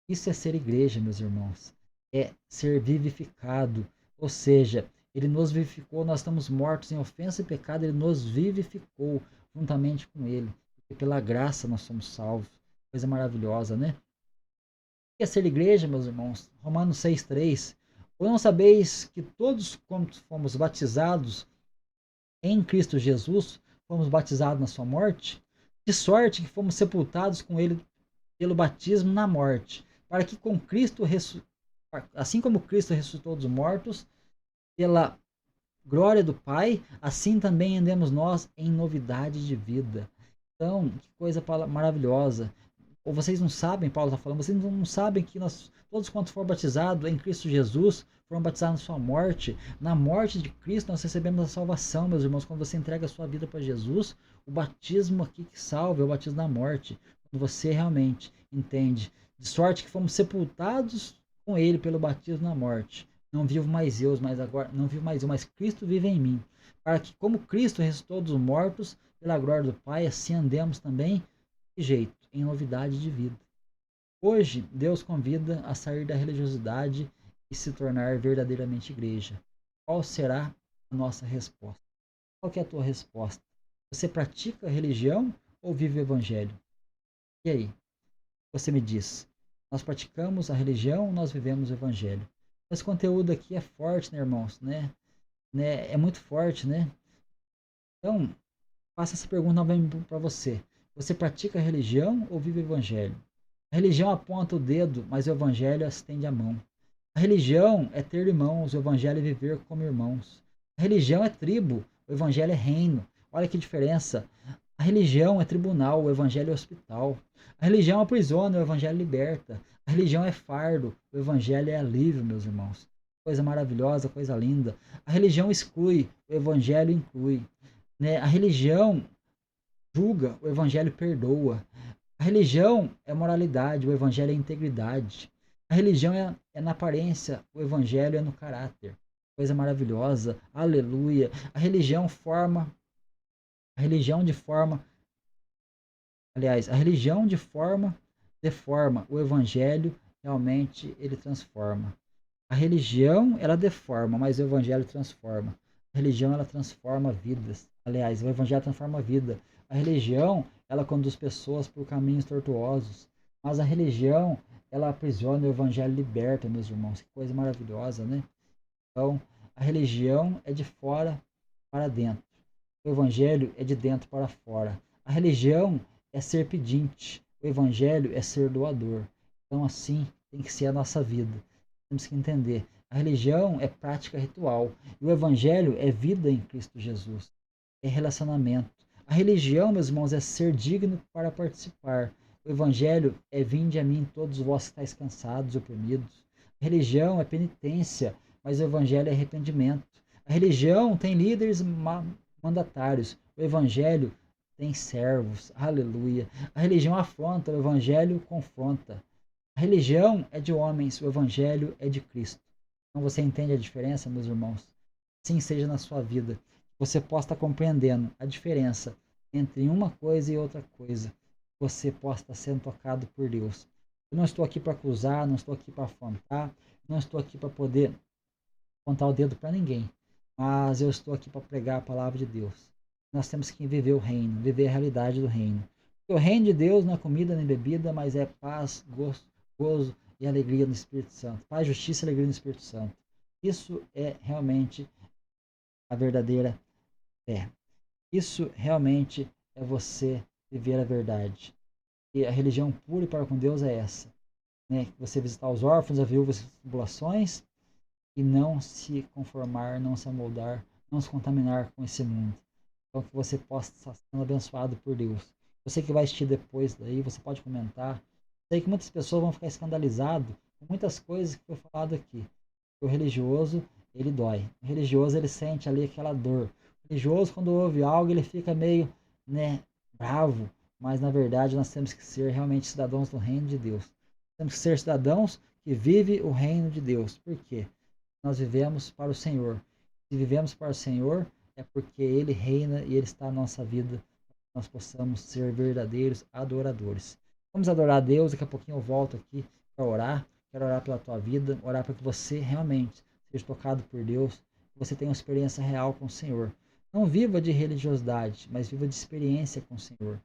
Isso é ser igreja, meus irmãos. É ser vivificado. Ou seja, ele nos vivificou, nós estamos mortos em ofensa e pecado, ele nos vivificou juntamente com ele. E pela graça nós somos salvos. Coisa maravilhosa, né? O que é ser igreja, meus irmãos? Romanos 6,3. Ou não sabeis que todos, quando fomos batizados em Cristo Jesus, fomos batizados na sua morte? De sorte que fomos sepultados com ele pelo batismo na morte, para que com Cristo, assim como Cristo ressuscitou dos mortos, pela glória do Pai, assim também andemos nós em novidade de vida. Então, que coisa maravilhosa. Ou vocês não sabem, Paulo está falando, vocês não sabem que nós, todos quantos foram batizados em Cristo Jesus, foram batizados na sua morte. Na morte de Cristo nós recebemos a salvação, meus irmãos. Quando você entrega a sua vida para Jesus, o batismo aqui que salva é o batismo da morte. Quando você realmente entende, de sorte que fomos sepultados com ele pelo batismo na morte. Não vivo mais eu, mas Cristo vive em mim. Para que, como Cristo ressuscitou dos mortos, pela glória do Pai, assim andemos também de jeito, em novidade de vida. Hoje, Deus convida a sair da religiosidade e se tornar verdadeiramente igreja. Qual será a nossa resposta? Qual que é a tua resposta? Você pratica a religião ou vive o evangelho? E aí? Você me diz, nós praticamos a religião ou nós vivemos o evangelho? Esse conteúdo aqui é forte, né, irmãos? Né? É muito forte, né? Então, faça essa pergunta novamente para você. Você pratica a religião ou vive o evangelho? A religião aponta o dedo, mas o evangelho estende a mão. A religião é ter irmãos, o evangelho é viver como irmãos. A religião é tribo, o evangelho é reino. Olha que diferença. A religião é tribunal, o evangelho é hospital. A religião aprisiona, o evangelho liberta. A religião é fardo, o evangelho é alívio, meus irmãos. Coisa maravilhosa, coisa linda. A religião exclui, o evangelho inclui. Né? A religião julga, o evangelho perdoa. A religião é moralidade, o evangelho é integridade. A religião é na aparência, o evangelho é no caráter. Coisa maravilhosa, aleluia. A religião de forma deforma, o evangelho realmente ele transforma. A religião ela deforma, mas o evangelho transforma. A religião ela transforma vidas. Aliás, o evangelho transforma a vida. A religião ela conduz pessoas por caminhos tortuosos, mas a religião ela aprisiona, o evangelho liberta, meus irmãos. Que coisa maravilhosa, né? Então, a religião é de fora para dentro. O evangelho é de dentro para fora. A religião é ser pedinte. O evangelho é ser doador. Então, assim tem que ser a nossa vida. Temos que entender. A religião é prática ritual. E o evangelho é vida em Cristo Jesus. É relacionamento. A religião, meus irmãos, é ser digno para participar. O evangelho é vinde a mim todos vós que estáis cansados e oprimidos. A religião é penitência, mas o evangelho é arrependimento. A religião tem líderes mandatários. O evangelho tem servos. Aleluia. A religião afronta, o evangelho confronta. A religião é de homens, o evangelho é de Cristo. Então você entende a diferença, meus irmãos? Assim seja na sua vida. Você possa estar compreendendo a diferença entre uma coisa e outra coisa. Você possa estar sendo tocado por Deus. Eu não estou aqui para acusar, não estou aqui para afrontar, não estou aqui para poder apontar o dedo para ninguém. Mas eu estou aqui para pregar a palavra de Deus. Nós temos que viver o reino, viver a realidade do reino. Porque o reino de Deus não é comida nem bebida, mas é paz, gozo e alegria no Espírito Santo. Paz, justiça e alegria no Espírito Santo. Isso é realmente a verdadeira fé. Isso realmente é você viver a verdade. E a religião pura e para com Deus é essa. Né? Você visitar os órfãos, as viúvas, as tribulações e não se conformar, não se amoldar, não se contaminar com esse mundo. Então que você possa estar sendo abençoado por Deus. Você que vai assistir depois daí, você pode comentar. Sei que muitas pessoas vão ficar escandalizadas com muitas coisas que foi falado aqui. O religioso, ele dói. O religioso, ele sente ali aquela dor. O religioso, quando ouve algo, ele fica meio, bravo. Mas, na verdade, nós temos que ser realmente cidadãos do reino de Deus. Temos que ser cidadãos que vivem o reino de Deus. Por quê? Nós vivemos para o Senhor. Se vivemos para o Senhor, é porque Ele reina e Ele está na nossa vida. Nós possamos ser verdadeiros adoradores. Vamos adorar a Deus. Daqui a pouquinho eu volto aqui para orar. Quero orar pela tua vida, orar para que você realmente seja tocado por Deus, que você tenha uma experiência real com o Senhor. Não viva de religiosidade, mas viva de experiência com o Senhor.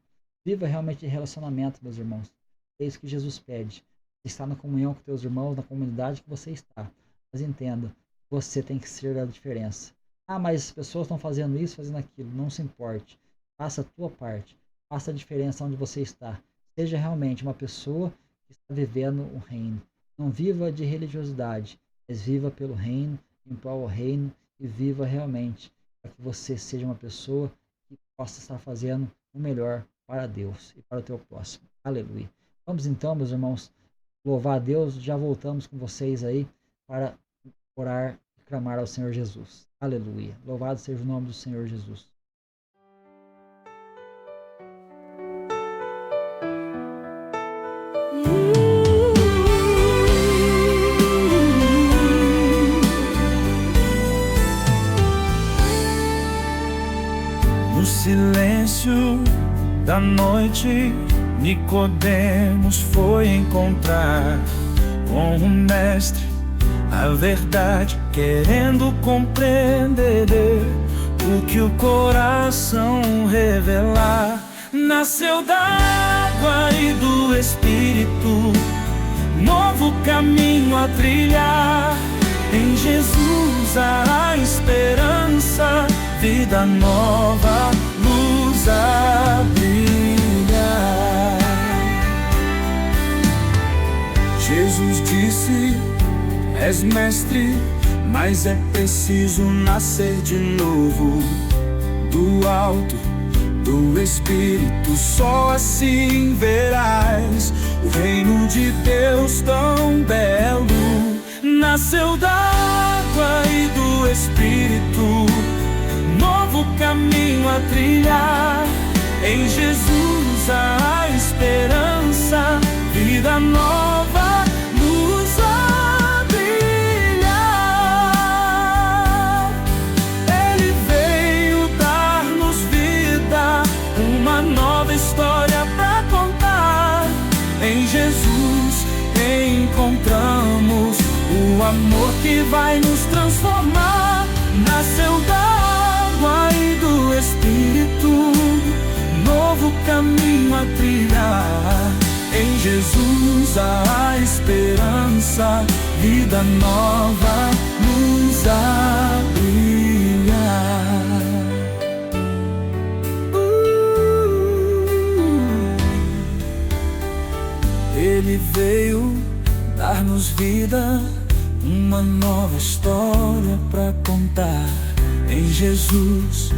Viva realmente de relacionamento, meus irmãos. É isso que Jesus pede. Você está na comunhão com teus irmãos, na comunidade que você está. Mas entenda, você tem que ser a diferença. Ah, mas as pessoas estão fazendo isso, fazendo aquilo. Não se importe. Faça a tua parte. Faça a diferença onde você está. Seja realmente uma pessoa que está vivendo o reino. Não viva de religiosidade, mas viva pelo reino, em prol do reino e viva realmente para que você seja uma pessoa que possa estar fazendo o melhor para Deus e para o teu próximo. Aleluia. Vamos então, meus irmãos, louvar a Deus. Já voltamos com vocês aí para orar e clamar ao Senhor Jesus. Aleluia. Louvado seja o nome do Senhor Jesus. No silêncio da noite, Nicodemos foi encontrar com o mestre a verdade, querendo compreender o que o coração revelar. Nasceu da água e do Espírito, novo caminho a trilhar. Em Jesus há esperança, vida nova, luz a brilhar. Jesus disse: és mestre, mas é preciso nascer de novo, do alto, do Espírito. Só assim verás o reino de Deus tão belo. Nasceu da água e do Espírito, novo caminho a trilhar. Em Jesus há esperança, vida nova, luz a brilhar. Ele veio dar-nos vida, uma nova história pra contar. Em Jesus encontramos o amor que vai nos transformar. Nasceu da água e do Espírito, novo caminho a trilhar. Em Jesus há esperança, vida nova, luz a brilhar. Ele veio dar-nos vida, uma nova história pra contar. Em Jesus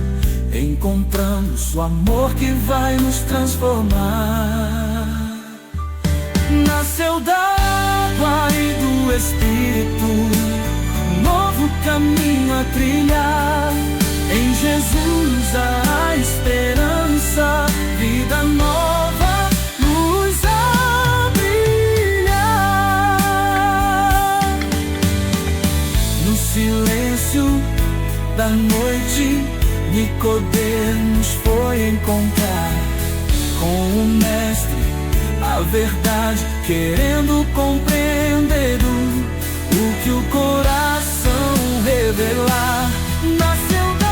encontramos o amor que vai nos transformar. Nasceu da água e do Espírito, novo caminho a trilhar. Em Jesus há esperança, vida nova, luz a brilhar. da noite, Nicodemos foi encontrar com o mestre a verdade, querendo compreender o que o coração revelar. Nasceu da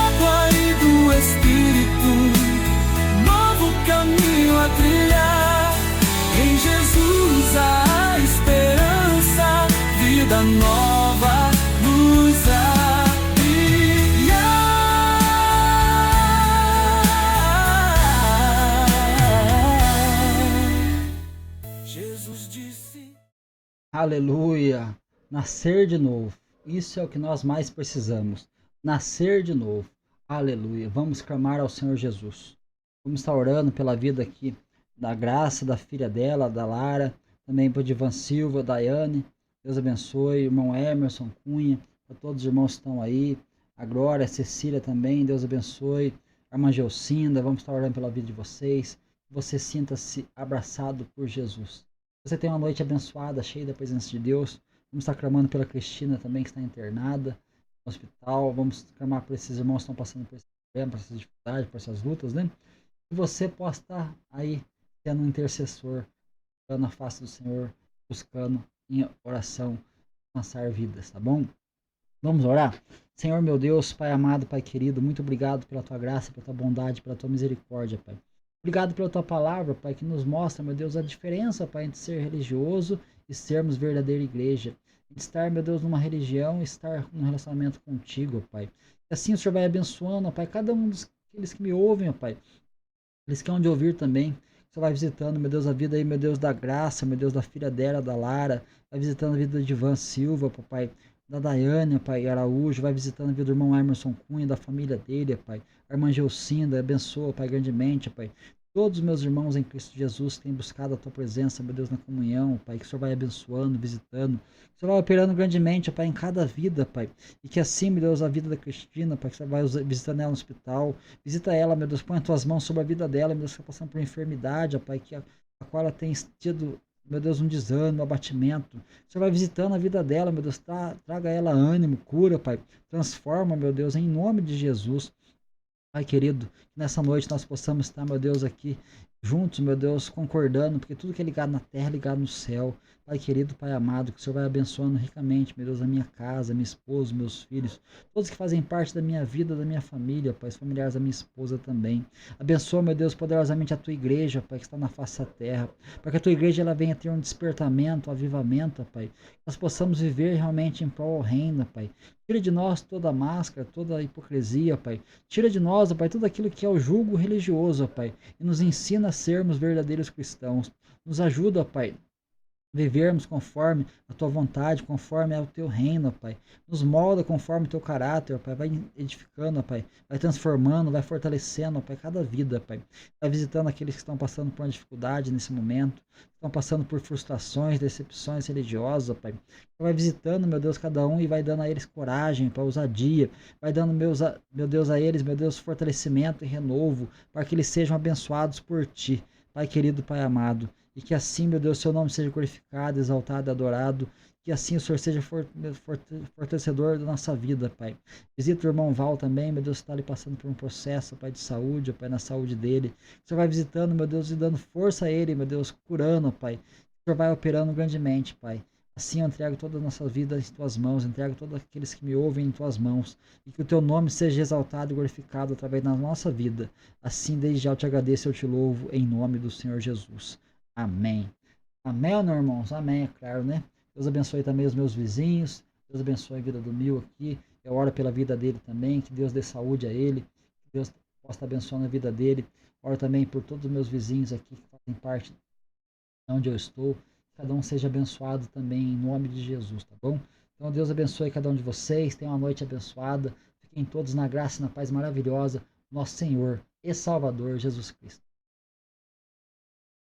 água e do Espírito, novo caminho a trilhar. Em Jesus a esperança, vida nova, luz a brilhar. Jesus disse: Aleluia! Nascer de novo. Isso é o que nós mais precisamos. Nascer de novo. Aleluia! Vamos clamar ao Senhor Jesus. Vamos estar orando pela vida aqui da Graça, da filha dela, da Lara, também para o Divan Silva, Daiane. Deus abençoe. Irmão Emerson Cunha, para todos os irmãos que estão aí. A Glória, a Cecília também. Deus abençoe. A irmã Gelcinda, vamos estar orando pela vida de vocês. Que você sinta-se abraçado por Jesus. Você tem uma noite abençoada, cheia da presença de Deus. Vamos estar clamando pela Cristina também, que está internada no hospital. Vamos clamar por esses irmãos que estão passando por esse problema, por essas dificuldades, por essas lutas, né? Que você possa estar aí sendo um intercessor, buscando a face do Senhor, buscando em oração alcançar vidas, tá bom? Vamos orar? Senhor meu Deus, Pai amado, Pai querido, muito obrigado pela Tua graça, pela Tua bondade, pela Tua misericórdia, Pai. Obrigado pela Tua palavra, Pai, que nos mostra, meu Deus, a diferença, Pai, entre ser religioso e sermos verdadeira igreja. De estar, meu Deus, numa religião e estar num relacionamento contigo, Pai. E assim o Senhor vai abençoando, Pai, cada um daqueles que me ouvem, Pai. Eles que hão de ouvir também. O Senhor vai visitando, meu Deus, a vida aí, meu Deus, da Graça, meu Deus, da filha dela, da Lara. Vai visitando a vida de Ivan Silva, Pai. Da Daiane, Pai, Araújo. Vai visitando a vida do irmão Emerson Cunha, da família dele, Pai. A irmã Gelcinda, abençoa, Pai, grandemente, Pai. Todos os meus irmãos em Cristo Jesus têm buscado a Tua presença, meu Deus, na comunhão, Pai, que o Senhor vai abençoando, visitando, que o Senhor vai operando grandemente, Pai, em cada vida, Pai, e que assim, meu Deus, a vida da Cristina, Pai, que o Senhor vai visitando ela no hospital, visita ela, meu Deus, põe as Tuas mãos sobre a vida dela, meu Deus, que está passando por enfermidade, Pai, a qual ela tem tido, meu Deus, um desânimo, um abatimento, o Senhor vai visitando a vida dela, meu Deus, traga a ela ânimo, cura, Pai, transforma, meu Deus, em nome de Jesus. Pai querido, que nessa noite nós possamos estar, meu Deus, aqui juntos, meu Deus, concordando, porque tudo que é ligado na terra é ligado no céu. Pai querido, Pai amado, que o Senhor vai abençoando ricamente, meu Deus, a minha casa, minha esposa, meus filhos, todos que fazem parte da minha vida, da minha família, Pai, os familiares da minha esposa também. Abençoa, meu Deus, poderosamente a Tua igreja, Pai, que está na face da terra, para que a Tua igreja ela venha ter um despertamento, um avivamento, Pai, que nós possamos viver realmente em prol ao reino, Pai. Tira de nós toda a máscara, toda a hipocrisia, Pai. Tira de nós, Pai, tudo aquilo que é o jugo religioso, Pai, e nos ensina a sermos verdadeiros cristãos. Nos ajuda, Pai, vivermos conforme a Tua vontade, conforme ao Teu reino, Pai. Nos molda conforme o Teu caráter, Pai. Vai edificando, Pai. Vai transformando, vai fortalecendo, Pai, cada vida, Pai. Vai visitando aqueles que estão passando por uma dificuldade nesse momento, estão passando por frustrações, decepções religiosas, Pai. Vai visitando, meu Deus, cada um e vai dando a eles coragem, Pai, ousadia. Vai dando, meu Deus, a eles, meu Deus, fortalecimento e renovo, para que eles sejam abençoados por Ti, Pai querido, Pai amado. E que assim, meu Deus, Seu nome seja glorificado, exaltado, adorado. Que assim o Senhor seja fortalecedor da nossa vida, Pai. Visita o irmão Val também, meu Deus, está ali passando por um processo, Pai, de saúde, Pai, na saúde dele. O Senhor vai visitando, meu Deus, e dando força a ele, meu Deus, curando, Pai. O Senhor vai operando grandemente, Pai. Assim eu entrego toda a nossa vida em Tuas mãos, entrego todos aqueles que me ouvem em Tuas mãos. E que o Teu nome seja exaltado e glorificado através da nossa vida. Assim, desde já eu Te agradeço e eu Te louvo, em nome do Senhor Jesus. Amém. Amém, meus irmãos? Amém, é claro, né? Deus abençoe também os meus vizinhos. Deus abençoe a vida do Mil aqui. Eu oro pela vida dele também. Que Deus dê saúde a ele. Que Deus possa estar abençoando a vida dele. Oro também por todos os meus vizinhos aqui que fazem parte de onde eu estou. Que cada um seja abençoado também em nome de Jesus, tá bom? Então Deus abençoe cada um de vocês. Tenham uma noite abençoada. Fiquem todos na graça e na paz maravilhosa. Nosso Senhor e Salvador Jesus Cristo.